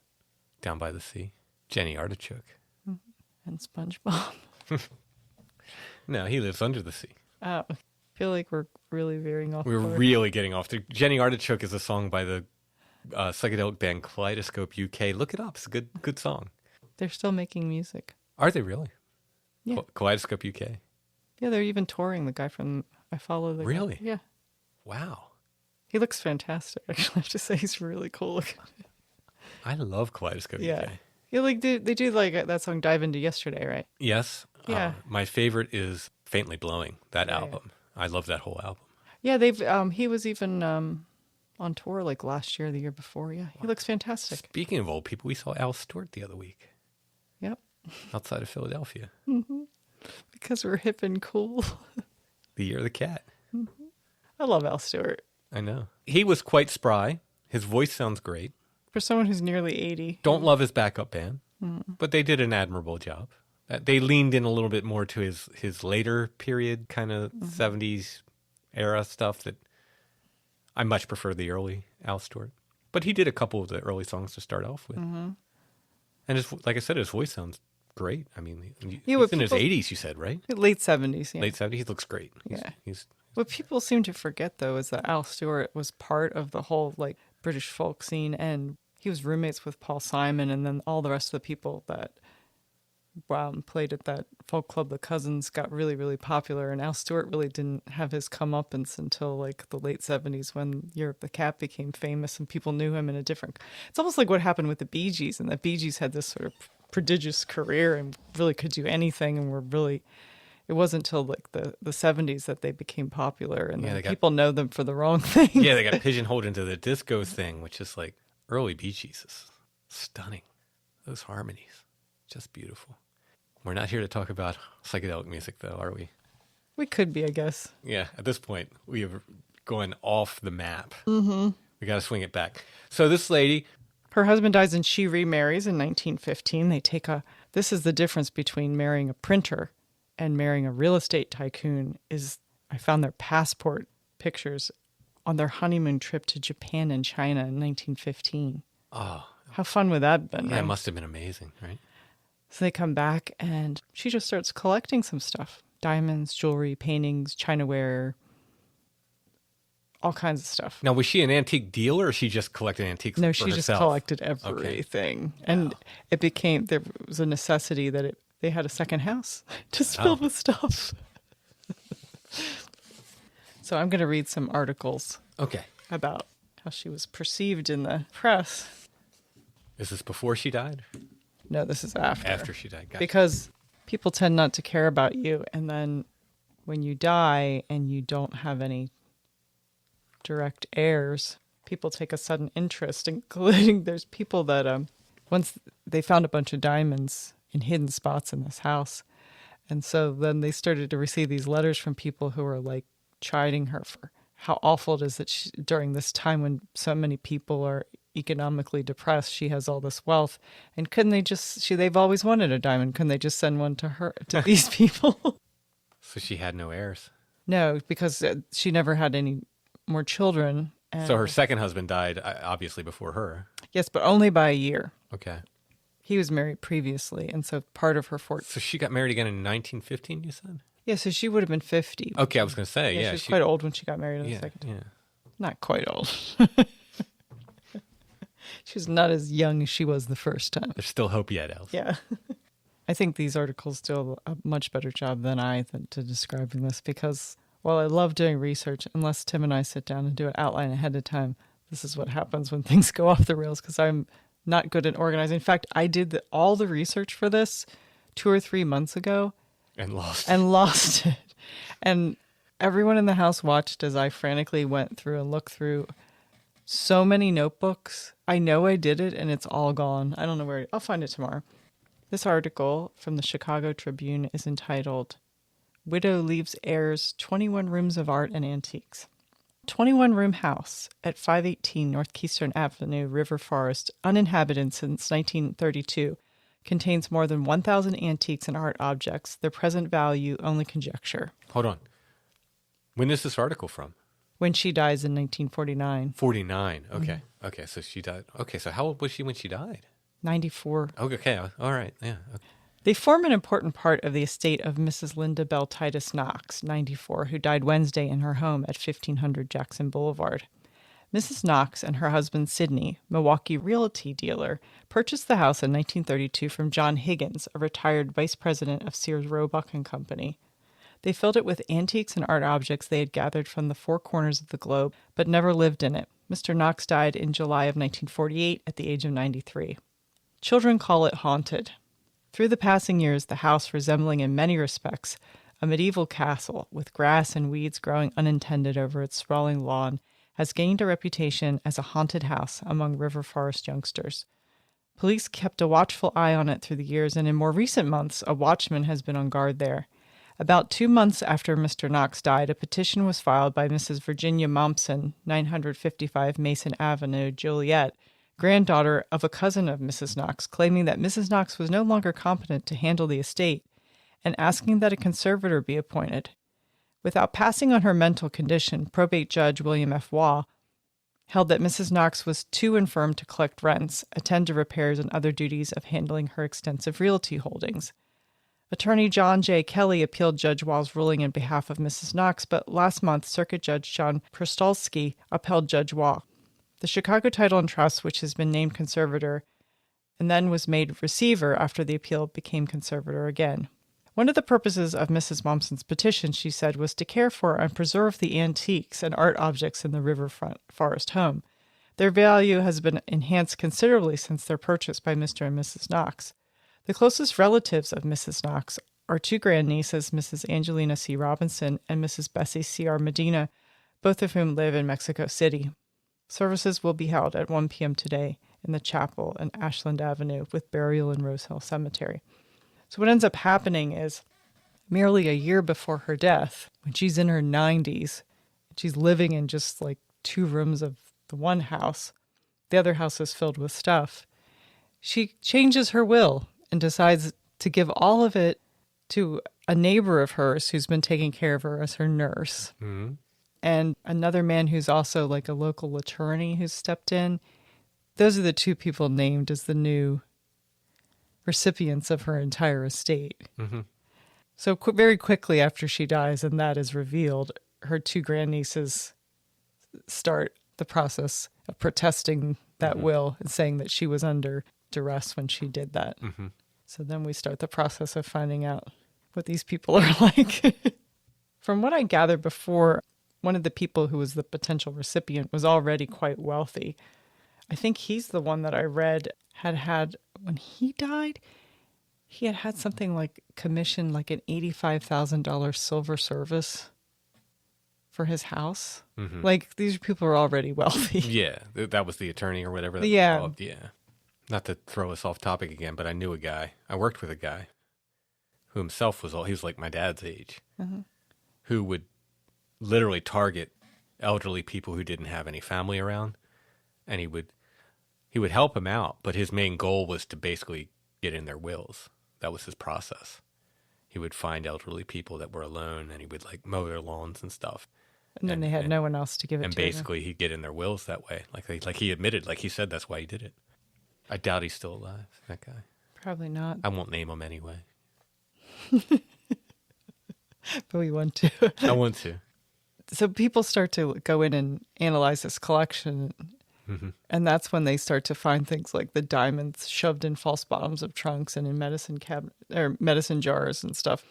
[SPEAKER 2] Down by the sea. Jenny Artichoke.
[SPEAKER 3] And SpongeBob.
[SPEAKER 2] No, he lives under the sea.
[SPEAKER 3] Oh, I feel like we're really veering off.
[SPEAKER 2] We're
[SPEAKER 3] course.
[SPEAKER 2] really getting off. Jenny Artichoke is a song by the psychedelic band Kaleidoscope UK. Look it up. It's a good song.
[SPEAKER 3] They're still making music.
[SPEAKER 2] Are they really?
[SPEAKER 3] Yeah.
[SPEAKER 2] Kaleidoscope UK.
[SPEAKER 3] Yeah, they're even touring. The guy from I follow the
[SPEAKER 2] Really?
[SPEAKER 3] guy. Yeah.
[SPEAKER 2] Wow.
[SPEAKER 3] He looks fantastic. Actually, I have to say he's really cool looking.
[SPEAKER 2] I love Kaleidoscope
[SPEAKER 3] Yeah.
[SPEAKER 2] UK.
[SPEAKER 3] Yeah, like they do like that song "Dive Into Yesterday," right?
[SPEAKER 2] Yes.
[SPEAKER 3] Yeah.
[SPEAKER 2] My favorite is Faintly Blowing, that
[SPEAKER 3] Yeah,
[SPEAKER 2] album. I love that whole album.
[SPEAKER 3] Yeah, they've he was even on tour like last year, or the year before. Yeah, he looks fantastic.
[SPEAKER 2] Speaking of old people, we saw Al Stewart the other week
[SPEAKER 3] Yep,
[SPEAKER 2] outside of Philadelphia.
[SPEAKER 3] because we're hip and cool.
[SPEAKER 2] The Year of the Cat.
[SPEAKER 3] I love Al Stewart.
[SPEAKER 2] I know. He was quite spry. His voice sounds great.
[SPEAKER 3] For someone who's nearly 80.
[SPEAKER 2] Don't love his backup band, but they did an admirable job. They leaned in a little bit more to his later period, kind of 70s era stuff that I much prefer the early Al Stewart. But he did a couple of the early songs to start off with. And like I said, his voice sounds great. I mean, he's in his 80s, you said, right?
[SPEAKER 3] Late 70s, yeah.
[SPEAKER 2] Late 70s, he looks great. He's
[SPEAKER 3] What people seem to forget, though, is that Al Stewart was part of the whole like British folk scene, and he was roommates with Paul Simon, and then all the rest of the people that played at that folk club, the Cousins, got really, really popular. And Al Stewart really didn't have his comeuppance until like the late 70s when Year of the Cat became famous and people knew him in a different... It's almost like what happened with the Bee Gees, and the Bee Gees had this sort of prodigious career and really could do anything, and were really... It wasn't until like the 70s that they became popular, and then people know them for the wrong thing.
[SPEAKER 2] Yeah, they got pigeonholed into the disco thing, which is like early Bee Gees is stunning. Those harmonies, just beautiful. We're not here to talk about psychedelic music, though, are we?
[SPEAKER 3] We could be, I guess.
[SPEAKER 2] Yeah, at this point, we have gone off the map. Mm-hmm. We got to swing it back. So this lady...
[SPEAKER 3] Her husband dies and she remarries in 1915. They take This is the difference between marrying a printer and marrying a real estate tycoon is I found their passport pictures on their honeymoon trip to Japan and China in 1915.
[SPEAKER 2] Oh.
[SPEAKER 3] How fun would that have been?
[SPEAKER 2] Yeah,
[SPEAKER 3] right?
[SPEAKER 2] it must have been amazing, right?
[SPEAKER 3] So they come back and she just starts collecting some stuff. Diamonds, jewelry, paintings, chinaware, all kinds of stuff.
[SPEAKER 2] Now, was she an antique dealer or she just collected antiques
[SPEAKER 3] No,
[SPEAKER 2] for
[SPEAKER 3] she
[SPEAKER 2] herself?
[SPEAKER 3] just collected everything. Okay. And there was a necessity that they had a second house just filled with stuff. So I'm going to read some articles.
[SPEAKER 2] Okay.
[SPEAKER 3] About how she was perceived in the press.
[SPEAKER 2] Is this before she died?
[SPEAKER 3] No, this is after.
[SPEAKER 2] After she died. Gotcha.
[SPEAKER 3] Because people tend not to care about you. And then when you die and you don't have any direct heirs, people take a sudden interest, including there's people that once they found a bunch of diamonds in hidden spots in this house. And so then they started to receive these letters from people who were like chiding her for how awful it is that during this time when so many people are economically depressed, she has all this wealth. And couldn't they they've always wanted a diamond. Couldn't they just send one to her, to these people?
[SPEAKER 2] So she had no heirs?
[SPEAKER 3] No, because she never had any more children.
[SPEAKER 2] So her second husband died obviously before her.
[SPEAKER 3] Yes, but only by a year.
[SPEAKER 2] Okay.
[SPEAKER 3] He was married previously, and so part of her fortune.
[SPEAKER 2] So she got married again in 1915, you said?
[SPEAKER 3] Yeah, so she would have been 50.
[SPEAKER 2] Okay, I was going to say,
[SPEAKER 3] She was quite old when she got married the second time.
[SPEAKER 2] Yeah.
[SPEAKER 3] Not quite old. She was not as young as she was the first time.
[SPEAKER 2] There's still hope yet, Alison.
[SPEAKER 3] Yeah. I think these articles do a much better job than to describing this, because while I love doing research, unless Tim and I sit down and do an outline ahead of time, this is what happens when things go off the rails, because I'm not good at organizing. In fact, I did all the research for this 2 or 3 months ago.
[SPEAKER 2] And lost
[SPEAKER 3] it. And everyone in the house watched as I frantically went through and looked through So many notebooks. I know I did it and it's all gone. I don't know where. I'll find it tomorrow. This article from the Chicago Tribune is entitled, Widow Leaves Heirs 21 Rooms of Art and Antiques. 21-room house at 518 North Keystone Avenue, River Forest, uninhabited since 1932, contains more than 1,000 antiques and art objects. Their present value only conjecture.
[SPEAKER 2] Hold on. When is this article from?
[SPEAKER 3] When she dies in 1949.
[SPEAKER 2] 49. Okay. Okay, so she died. Okay, so how old was she when she died?
[SPEAKER 3] 94.
[SPEAKER 2] Okay, all right. Yeah. Okay.
[SPEAKER 3] They form an important part of the estate of Mrs. Linda Belle Titus Knox, 94, who died Wednesday in her home at 1500 Jackson Boulevard. Mrs. Knox and her husband Sidney, Milwaukee realty dealer, purchased the house in 1932 from John Higgins, a retired vice president of Sears Roebuck and Company. They filled it with antiques and art objects they had gathered from the four corners of the globe, but never lived in it. Mr. Knox died in July of 1948 at the age of 93. Children call it haunted. Through the passing years, the house, resembling in many respects a medieval castle with grass and weeds growing unintended over its sprawling lawn, has gained a reputation as a haunted house among River Forest youngsters. Police kept a watchful eye on it through the years, and in more recent months, a watchman has been on guard there. About 2 months after Mr. Knox died, a petition was filed by Mrs. Virginia Mompson, 955 Mason Avenue, Joliet, granddaughter of a cousin of Mrs. Knox, claiming that Mrs. Knox was no longer competent to handle the estate and asking that a conservator be appointed. Without passing on her mental condition, probate judge William F. Waugh held that Mrs. Knox was too infirm to collect rents, attend to repairs, and other duties of handling her extensive realty holdings. Attorney John J. Kelly appealed Judge Waugh's ruling in behalf of Mrs. Knox, but last month Circuit Judge John Prostolsky upheld Judge Waugh. The Chicago Title and Trust, which has been named conservator and then was made receiver after the appeal, became conservator again. One of the purposes of Mrs. Mompson's petition, she said, was to care for and preserve the antiques and art objects in the Riverfront Forest home. Their value has been enhanced considerably since their purchase by Mr. and Mrs. Knox. The closest relatives of Mrs. Knox are two grandnieces, Mrs. Angelina C. Robinson and Mrs. Bessie C.R. Medina, both of whom live in Mexico City. Services will be held at 1 p.m. today in the chapel on Ashland Avenue with burial in Rose Hill Cemetery. So what ends up happening is merely a year before her death, when she's in her 90s, she's living in just like 2 rooms of the one house. The other house is filled with stuff. She changes her will and decides to give all of it to a neighbor of hers who's been taking care of her as her nurse.
[SPEAKER 2] Mm-hmm.
[SPEAKER 3] And another man who's also like a local attorney who's stepped in. Those are the 2 people named as the new recipients of her entire estate.
[SPEAKER 2] Mm-hmm.
[SPEAKER 3] So very quickly after she dies and that is revealed, her 2 grandnieces start the process of protesting that will and saying that she was under duress when she did that.
[SPEAKER 2] Mm-hmm.
[SPEAKER 3] So then we start the process of finding out what these people are like. From what I gathered before, one of the people who was the potential recipient was already quite wealthy. I think he's the one that I read had, when he died, he had something like commissioned like an $85,000 silver service for his house.
[SPEAKER 2] Mm-hmm.
[SPEAKER 3] Like, these people are already wealthy.
[SPEAKER 2] Yeah, that was the attorney or whatever. That
[SPEAKER 3] Yeah.
[SPEAKER 2] Was called. Yeah. Not to throw us off topic again, but I knew a guy. I worked with a guy who himself he was like my dad's age, who would literally target elderly people who didn't have any family around, and he would help them out, but his main goal was to basically get in their wills. That was his process. He would find elderly people that were alone, and he would like mow their lawns and stuff.
[SPEAKER 3] And then they had no one else to give it to.
[SPEAKER 2] And basically, he'd get in their wills that way. Like he admitted, like he said, that's why he did it. I doubt he's still alive, that guy.
[SPEAKER 3] Probably not.
[SPEAKER 2] I won't name him anyway.
[SPEAKER 3] But we want to.
[SPEAKER 2] I want to.
[SPEAKER 3] So people start to go in and analyze this collection. And that's when they start to find things like the diamonds shoved in false bottoms of trunks and in medicine jars and stuff.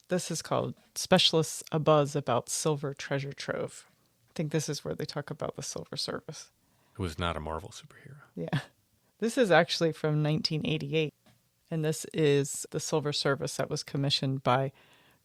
[SPEAKER 3] This is called Specialists Abuzz About Silver Treasure Trove. I think this is where they talk about the silver service.
[SPEAKER 2] Who was not a Marvel superhero.
[SPEAKER 3] Yeah. This is actually from 1988. And this is the silver service that was commissioned by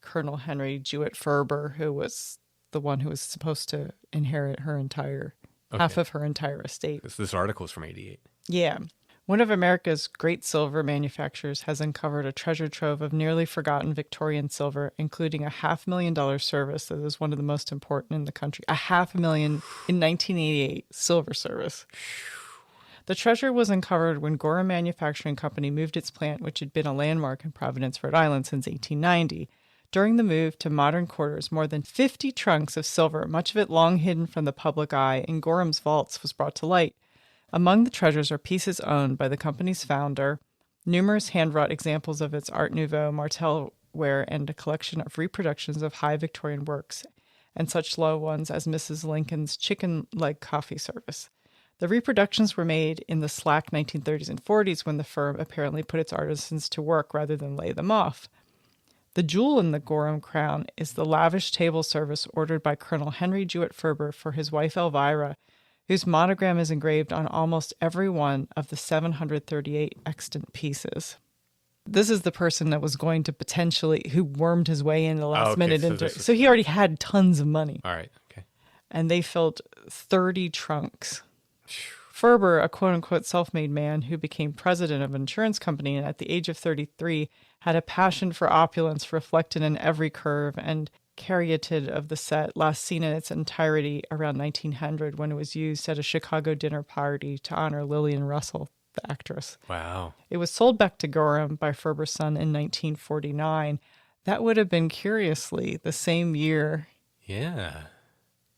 [SPEAKER 3] Colonel Henry Jewett Ferber, who was the one who was supposed to inherit her entire half
[SPEAKER 2] Okay.
[SPEAKER 3] of her entire estate.
[SPEAKER 2] This article is from 88.
[SPEAKER 3] Yeah. One of America's great silver manufacturers has uncovered a treasure trove of nearly forgotten Victorian silver, including a $500,000 service that is one of the most important in the country. $500,000 in 1988 silver service. The treasure was uncovered when Gorham Manufacturing Company moved its plant, which had been a landmark in Providence, Rhode Island since 1890. During the move to modern quarters, more than 50 trunks of silver, much of it long hidden from the public eye, in Gorham's vaults was brought to light. Among the treasures are pieces owned by the company's founder, numerous hand-wrought examples of its Art Nouveau Martel ware, and a collection of reproductions of high Victorian works, and such low ones as Mrs. Lincoln's chicken leg coffee service. The reproductions were made in the slack 1930s and 40s when the firm apparently put its artisans to work rather than lay them off. The jewel in the Gorham crown is the lavish table service ordered by Colonel Henry Jewett Ferber for his wife Elvira, whose monogram is engraved on almost every one of the 738 extant pieces. This is the person that was going to who wormed his way in the last minute. So he already had tons of money.
[SPEAKER 2] All right. Okay.
[SPEAKER 3] And they filled 30 trunks. Ferber, a quote-unquote self-made man who became president of an insurance company and at the age of 33 had a passion for opulence reflected in every curve and caryatid of the set, last seen in its entirety around 1900 when it was used at a Chicago dinner party to honor Lillian Russell, the actress.
[SPEAKER 2] Wow.
[SPEAKER 3] It was sold back to Gorham by Ferber's son in 1949. That would have been, curiously, the same year.
[SPEAKER 2] Yeah.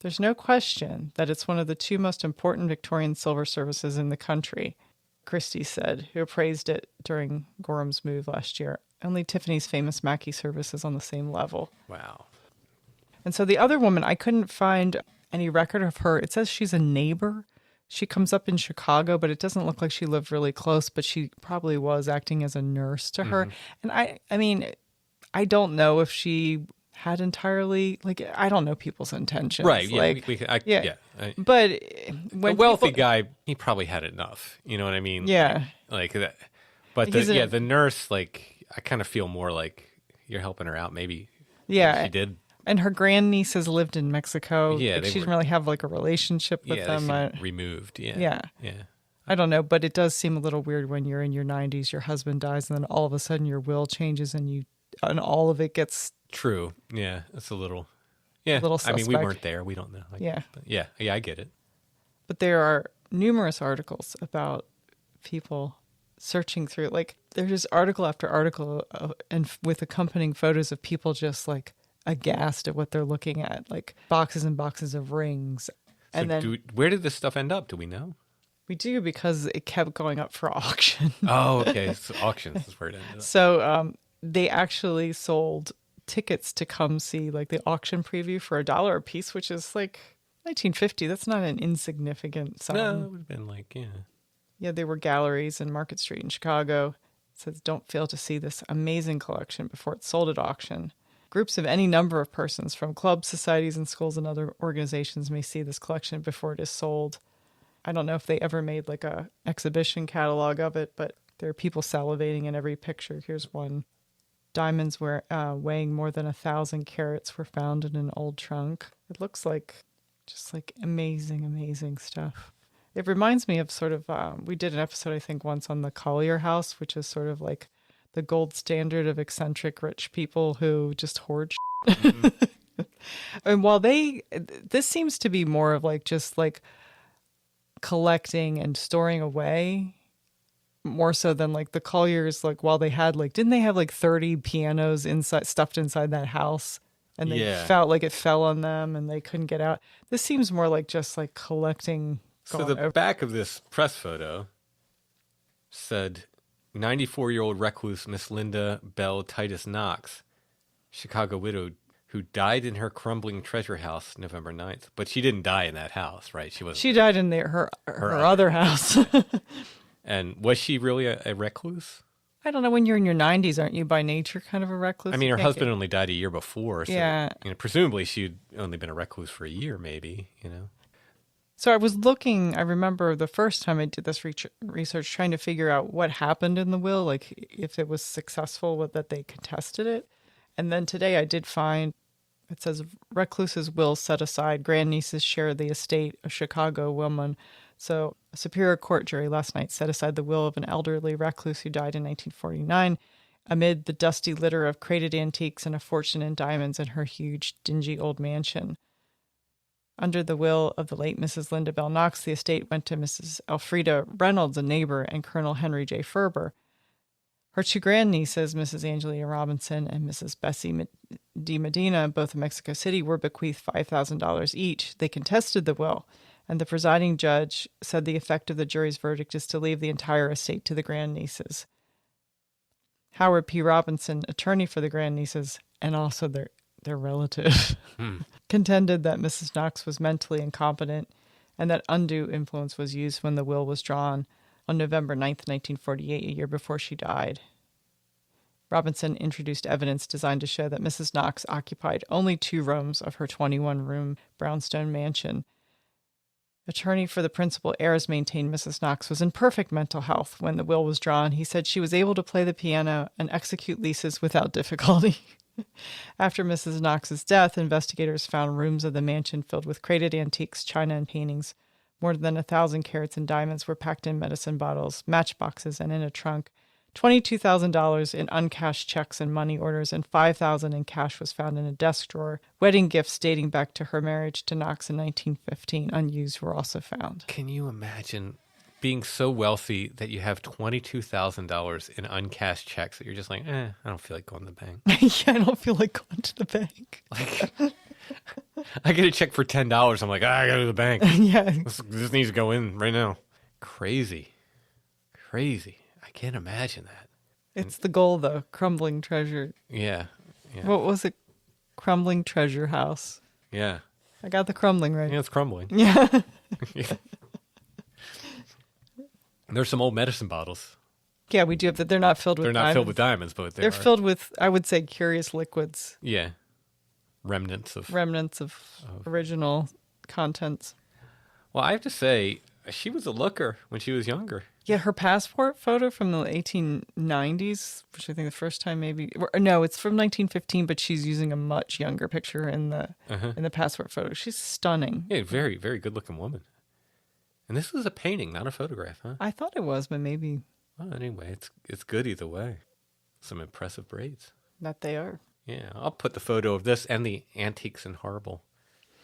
[SPEAKER 3] There's no question that it's one of the two most important Victorian silver services in the country, Christie said, who appraised it during Gorham's move last year. Only Tiffany's famous Mackie service is on the same level.
[SPEAKER 2] Wow.
[SPEAKER 3] And so the other woman, I couldn't find any record of her. It says she's a neighbor. She comes up in Chicago, but it doesn't look like she lived really close, but she probably was acting as a nurse to her. And I mean, I don't know if she had entirely, I don't know people's intentions.
[SPEAKER 2] Right. Yeah.
[SPEAKER 3] But when
[SPEAKER 2] the wealthy guy, he probably had enough. You know what I mean?
[SPEAKER 3] Yeah.
[SPEAKER 2] Like that. But the nurse, I kind of feel more like you're helping her out. Maybe.
[SPEAKER 3] Yeah.
[SPEAKER 2] She did.
[SPEAKER 3] And her grandnieces lived in Mexico.
[SPEAKER 2] Yeah.
[SPEAKER 3] She didn't really have a relationship with them.
[SPEAKER 2] They seem removed. Yeah.
[SPEAKER 3] Yeah.
[SPEAKER 2] Yeah.
[SPEAKER 3] I don't know, but it does seem a little weird when you're in your 90s, your husband dies, and then all of a sudden your will changes and all of it gets
[SPEAKER 2] true. Yeah, it's a little. Yeah, I mean, we weren't there. We don't know. Yeah, I get it.
[SPEAKER 3] But there are numerous articles about people searching through. There's just article after article, and with accompanying photos of people just aghast at what they're looking at, boxes and boxes of rings. And then,
[SPEAKER 2] where did this stuff end up? Do we know?
[SPEAKER 3] We do, because it kept going up for auction.
[SPEAKER 2] Oh, okay. So auctions is where it ended up.
[SPEAKER 3] So they actually sold tickets to come see the auction preview for $1 a piece, which is 1950. That's not an insignificant sum.
[SPEAKER 2] No, it would have been
[SPEAKER 3] Yeah, there were galleries in Market Street in Chicago. It says, don't fail to see this amazing collection before it's sold at auction. Groups of any number of persons from clubs, societies, and schools and other organizations may see this collection before it is sold. I don't know if they ever made a exhibition catalog of it, but there are people salivating in every picture. Here's one. Diamonds weighing more than 1,000 carats were found in an old trunk. It looks just amazing, amazing stuff. It reminds me of we did an episode, I think, once on the Collier House, which is sort of the gold standard of eccentric rich people who just hoard shit. Mm-hmm. And while this seems to be more of just collecting and storing away, more so than the Colliers, while they had didn't they have 30 pianos stuffed inside that house, and they felt it fell on them and they couldn't get out. This seems more just collecting.
[SPEAKER 2] So the back of this press photo said 94-year-old recluse Miss Linda Belle Titus Knox, Chicago widow, who died in her crumbling treasure house November 9th. But she didn't die in that house, right? She
[SPEAKER 3] died in her other house.
[SPEAKER 2] And was she really a recluse?
[SPEAKER 3] I don't know. When you're in your 90s, aren't you by nature kind of a recluse?
[SPEAKER 2] I mean, her husband only died a year before. So,
[SPEAKER 3] yeah.
[SPEAKER 2] Presumably she'd only been a recluse for a year, maybe,
[SPEAKER 3] So I was looking, I remember the first time I did this research, trying to figure out what happened in the will, if it was successful, that they contested it. And then today I did find It says recluse's will set aside. Grandnieces share the estate, a Chicago woman. So a Superior Court jury last night set aside the will of an elderly recluse who died in 1949 amid the dusty litter of crated antiques and a fortune in diamonds in her huge, dingy old mansion. Under the will of the late Mrs. Linda Belle Knox, the estate went to Mrs. Elfrida Reynolds, a neighbor, and Colonel Henry J. Ferber. Her two grandnieces, Mrs. Angelina Robinson and Mrs. Bessie de Medina, both in Mexico City, were bequeathed $5,000 each. They contested the will, and the presiding judge said the effect of the jury's verdict is to leave the entire estate to the grandnieces. Howard P. Robinson, attorney for the grandnieces, and also their relative, contended that Mrs. Knox was mentally incompetent and that undue influence was used when the will was drawn on November 9th, 1948, a year before she died. Robinson introduced evidence designed to show that Mrs. Knox occupied only 2 rooms of her 21-room brownstone mansion. Attorney for the principal heirs maintained Mrs. Knox was in perfect mental health when the will was drawn. He said she was able to play the piano and execute leases without difficulty. After Mrs. Knox's death, investigators found rooms of the mansion filled with crated antiques, china, and paintings. More than 1,000 carats in diamonds were packed in medicine bottles, matchboxes, and in a trunk. $22,000 in uncashed checks and money orders, and $5,000 in cash was found in a desk drawer. Wedding gifts dating back to her marriage to Knox in 1915, unused, were also found.
[SPEAKER 2] Can you imagine being so wealthy that you have $22,000 in uncashed checks that you're just like, I don't feel like going to the bank.
[SPEAKER 3] Yeah, I don't feel like going to the bank.
[SPEAKER 2] Like, I get a check for $10. I'm like, I got to the bank.
[SPEAKER 3] Yeah.
[SPEAKER 2] This needs to go in right now. Crazy. I can't imagine that.
[SPEAKER 3] It's the goal, though. Crumbling treasure.
[SPEAKER 2] Yeah.
[SPEAKER 3] What was it? Crumbling treasure house.
[SPEAKER 2] Yeah.
[SPEAKER 3] I got the crumbling right.
[SPEAKER 2] Yeah, it's crumbling.
[SPEAKER 3] Yeah.
[SPEAKER 2] Yeah. There's some old medicine bottles.
[SPEAKER 3] Yeah, we do have that. They're not filled with diamonds.
[SPEAKER 2] They're not filled with diamonds, but
[SPEAKER 3] they're filled with, I would say, curious liquids.
[SPEAKER 2] Yeah. Remnants of
[SPEAKER 3] original contents.
[SPEAKER 2] Well, I have to say, she was a looker when she was younger.
[SPEAKER 3] Yeah, her passport photo from the 1890s, which I think the first time maybe... No, it's from 1915, but she's using a much younger picture in the passport photo. She's stunning.
[SPEAKER 2] Yeah, very, very good-looking woman. And this was a painting, not a photograph, huh?
[SPEAKER 3] I thought it was, but maybe...
[SPEAKER 2] Well, anyway, it's good either way. Some impressive braids.
[SPEAKER 3] That they are.
[SPEAKER 2] Yeah, I'll put the photo of this and the antiques and horrible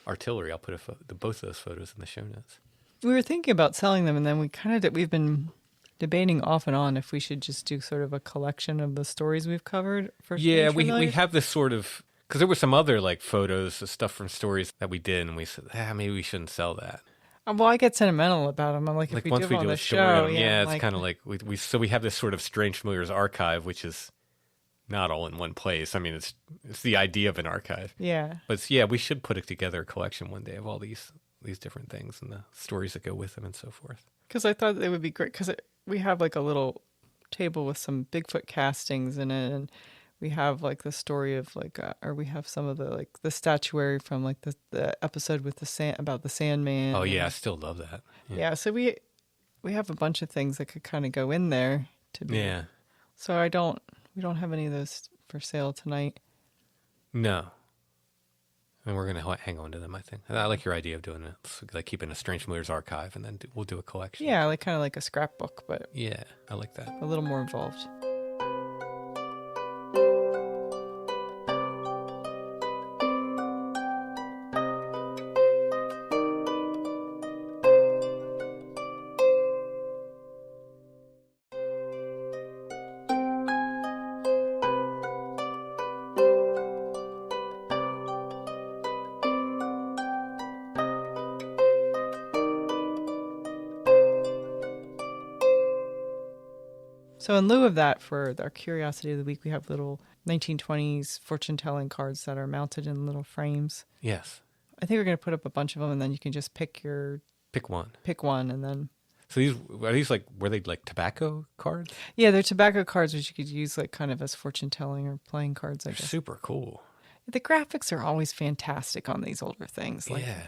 [SPEAKER 2] artillery. I'll put both of those photos in the show notes.
[SPEAKER 3] We were thinking about selling them, and then we've been debating off and on if we should just do sort of a collection of the stories we've covered.
[SPEAKER 2] Yeah, we have this sort of... Because there were some other like photos of stuff from stories that we did, and we said, maybe we shouldn't sell that.
[SPEAKER 3] Well, I get sentimental about them. I'm like, if we
[SPEAKER 2] once
[SPEAKER 3] do them on the show,
[SPEAKER 2] it's kind of like we have this sort of Strange Familiars archive, which is not all in one place. I mean, it's the idea of an archive.
[SPEAKER 3] Yeah.
[SPEAKER 2] But we should put it together a collection one day of all these different things and the stories that go with them and so forth.
[SPEAKER 3] Because I thought it would be great because we have like a little table with some Bigfoot castings in it, and we have like the story of like, or we have some of the statuary from like the episode with about the Sandman.
[SPEAKER 2] Oh yeah, I still love that.
[SPEAKER 3] Yeah, so we have a bunch of things that could kind of go in there to be.
[SPEAKER 2] Yeah.
[SPEAKER 3] So we don't have any of those for sale tonight.
[SPEAKER 2] No. And we're gonna hang on to them. I think I like your idea of doing it, like keeping a Strange Familiars archive, and then we'll do a collection.
[SPEAKER 3] Yeah, like kind of like a scrapbook, but
[SPEAKER 2] yeah, I like that.
[SPEAKER 3] A little more involved. So in lieu of that, for our Curiosity of the Week, we have little 1920s fortune-telling cards that are mounted in little frames.
[SPEAKER 2] Yes.
[SPEAKER 3] I think we're going to put up a bunch of them, and then you can just pick one, and then...
[SPEAKER 2] So were they like tobacco cards?
[SPEAKER 3] Yeah, they're tobacco cards, which you could use like kind of as fortune-telling or playing cards, I guess.
[SPEAKER 2] Super cool.
[SPEAKER 3] The graphics are always fantastic on these older things. Like,
[SPEAKER 2] yeah.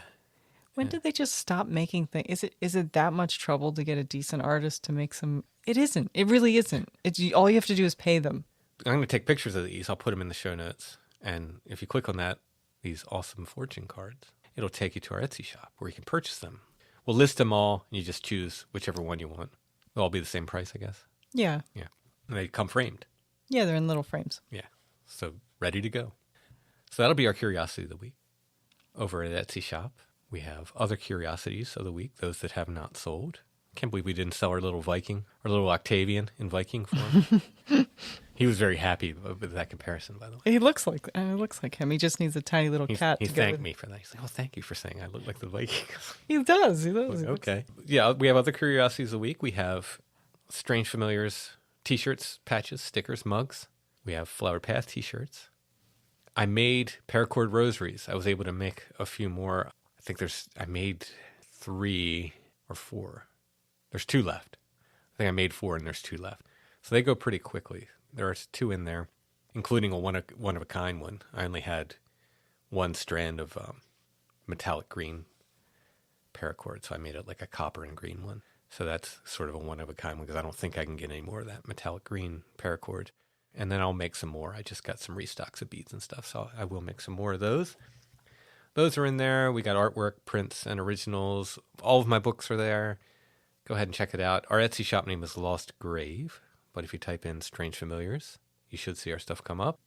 [SPEAKER 3] When did they just stop making things? Is it that much trouble to get a decent artist to make some? It isn't. It really isn't. All you have to do is pay them.
[SPEAKER 2] I'm going to take pictures of these. I'll put them in the show notes. And if you click on that, these awesome fortune cards, it'll take you to our Etsy shop where you can purchase them. We'll list them all, and you just choose whichever one you want. They'll all be the same price, I guess.
[SPEAKER 3] Yeah.
[SPEAKER 2] Yeah. And they come framed.
[SPEAKER 3] Yeah, they're in little frames.
[SPEAKER 2] Yeah. So ready to go. So that'll be our Curiosity of the Week. Over at Etsy shop, we have other Curiosities of the Week, those that have not sold. Can't believe we didn't sell our little Viking, our little Octavian in Viking form. He was very happy with that comparison, by the way.
[SPEAKER 3] He looks like him. He just needs a tiny little cat.
[SPEAKER 2] He
[SPEAKER 3] to
[SPEAKER 2] thanked me for that. He's like, "Oh, thank you for saying I look like the Viking."
[SPEAKER 3] He does. He does.
[SPEAKER 2] Okay. Yeah, we have other Curiosities of the Week. We have Strange Familiars T-shirts, patches, stickers, mugs. We have Flower Path T-shirts. I made paracord rosaries. I was able to make a few more. I made 3 or 4. There's 2 left. I think I made 4 and there's 2 left. So they go pretty quickly. There are 2 in there, including a one of a kind one. I only had 1 strand of metallic green paracord, so I made it like a copper and green one. So that's sort of a one of a kind one because I don't think I can get any more of that metallic green paracord. And then I'll make some more. I just got some restocks of beads and stuff, so I will make some more of those. Those are in there. We got artwork, prints, and originals. All of my books are there. Go ahead and check it out. Our Etsy shop name is Lost Grave, but if you type in Strange Familiars, you should see our stuff come up.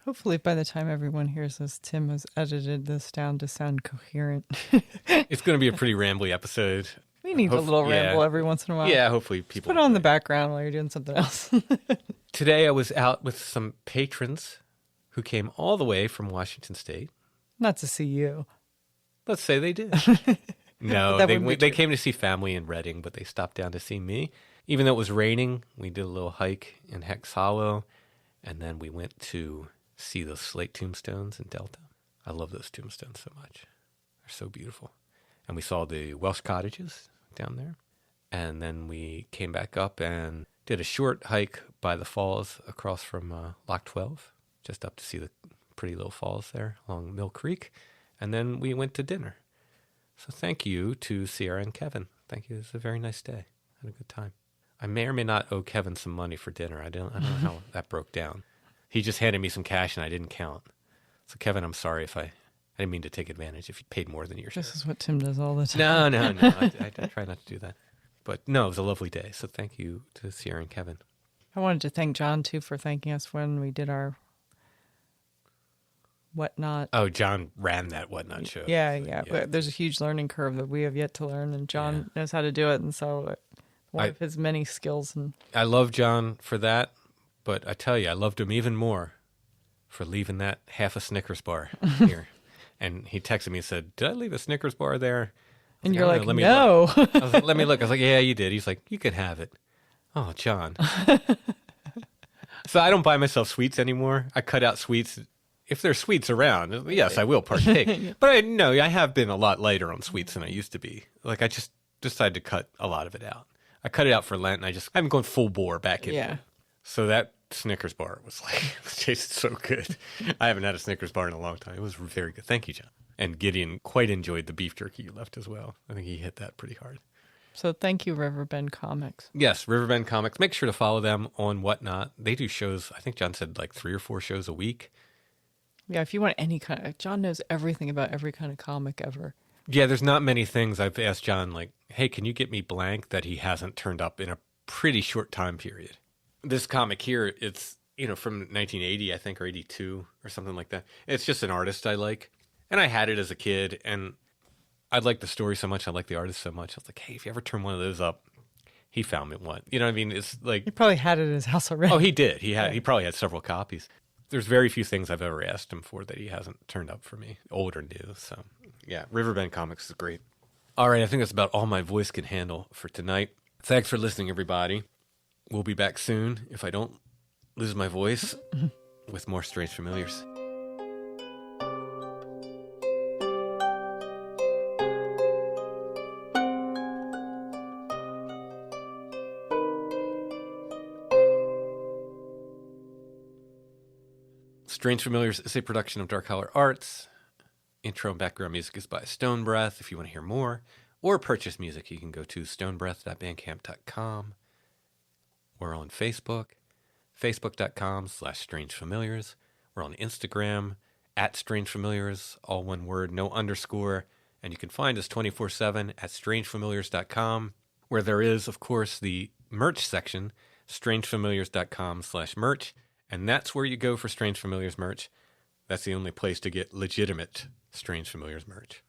[SPEAKER 3] Hopefully by the time everyone hears this, Tim has edited this down to sound coherent.
[SPEAKER 2] It's going to be a pretty rambly episode.
[SPEAKER 3] We need a little ramble every once in a while.
[SPEAKER 2] Yeah, hopefully people...
[SPEAKER 3] Just put it on the background while you're doing something else.
[SPEAKER 2] Today I was out with some patrons who came all the way from Washington State.
[SPEAKER 3] Not to see you.
[SPEAKER 2] Let's say they did. No, they came to see family in Reading, but they stopped down to see me. Even though it was raining, we did a little hike in Hex Hollow, and then we went to see those slate tombstones in Delta. I love those tombstones so much. They're so beautiful. And we saw the Welsh cottages down there. And then we came back up and did a short hike by the falls across from Loch 12, just up to see the pretty little falls there along Mill Creek. And then we went to dinner. So thank you to Sierra and Kevin. Thank you. It was a very nice day. Had a good time. I may or may not owe Kevin some money for dinner. I don't know how that broke down. He just handed me some cash and I didn't count. So Kevin, I'm sorry if I didn't mean to take advantage if you paid more than your share.
[SPEAKER 3] This is what Tim does all the time.
[SPEAKER 2] No. I try not to do that. But no, it was a lovely day. So thank you to Sierra and Kevin.
[SPEAKER 3] I wanted to thank John, too, for thanking us when we did our Whatnot.
[SPEAKER 2] Oh, John ran that Whatnot show.
[SPEAKER 3] Yeah. There's a huge learning curve that we have yet to learn, and John knows how to do it. And so one of his many skills. And
[SPEAKER 2] I love John for that, but I tell you, I loved him even more for leaving that half a Snickers bar here. And he texted me and said, "Did I leave a Snickers bar there?"
[SPEAKER 3] And you're like, "No."
[SPEAKER 2] I was like, "Let me look." I was like, "Yeah, you did." He's like, "You can have it." Oh, John. So I don't buy myself sweets anymore. I cut out sweets. If there's sweets around, yes, I will partake. But I have been a lot lighter on sweets than I used to be. Like, I just decided to cut a lot of it out. I cut it out for Lent, and I haven't gone full bore back in.
[SPEAKER 3] Yeah.
[SPEAKER 2] So that Snickers bar was like, it tasted so good. I haven't had a Snickers bar in a long time. It was very good. Thank you, John. And Gideon quite enjoyed the beef jerky you left as well. I think he hit that pretty hard.
[SPEAKER 3] So thank you, Riverbend Comics.
[SPEAKER 2] Yes, Riverbend Comics. Make sure to follow them on Whatnot. They do shows, I think John said like 3 or 4 shows a week.
[SPEAKER 3] Yeah, if you want any kind of... John knows everything about every kind of comic ever. Yeah,
[SPEAKER 2] there's not many things I've asked John, like, hey, can you get me blank, that he hasn't turned up in a pretty short time period. This comic here, it's, from 1980, I think, or 82, or something like that. It's just an artist I like. And I had it as a kid, and I liked the story so much, I liked the artist so much. I was like, hey, if you ever turn one of those up, he found me one. You know what I mean? It's like...
[SPEAKER 3] He probably had it in his house already.
[SPEAKER 2] Oh, he did. He probably had several copies. There's very few things I've ever asked him for that he hasn't turned up for me, old or new. So, yeah, Riverbend Comics is great. All right, I think that's about all my voice can handle for tonight. Thanks for listening, everybody. We'll be back soon, if I don't lose my voice, with more Strange Familiars. Strange Familiars is a production of Dark Holler Arts. Intro and background music is by Stone Breath. If you want to hear more or purchase music, you can go to stonebreath.bandcamp.com. We're on Facebook, facebook.com/strangefamiliars. We're on Instagram at Strange Familiars, all one word, no underscore. And you can find us 24/7 at strangefamiliars.com, where there is, of course, the merch section, strangefamiliars.com/merch. And that's where you go for Strange Familiars merch. That's the only place to get legitimate Strange Familiars merch.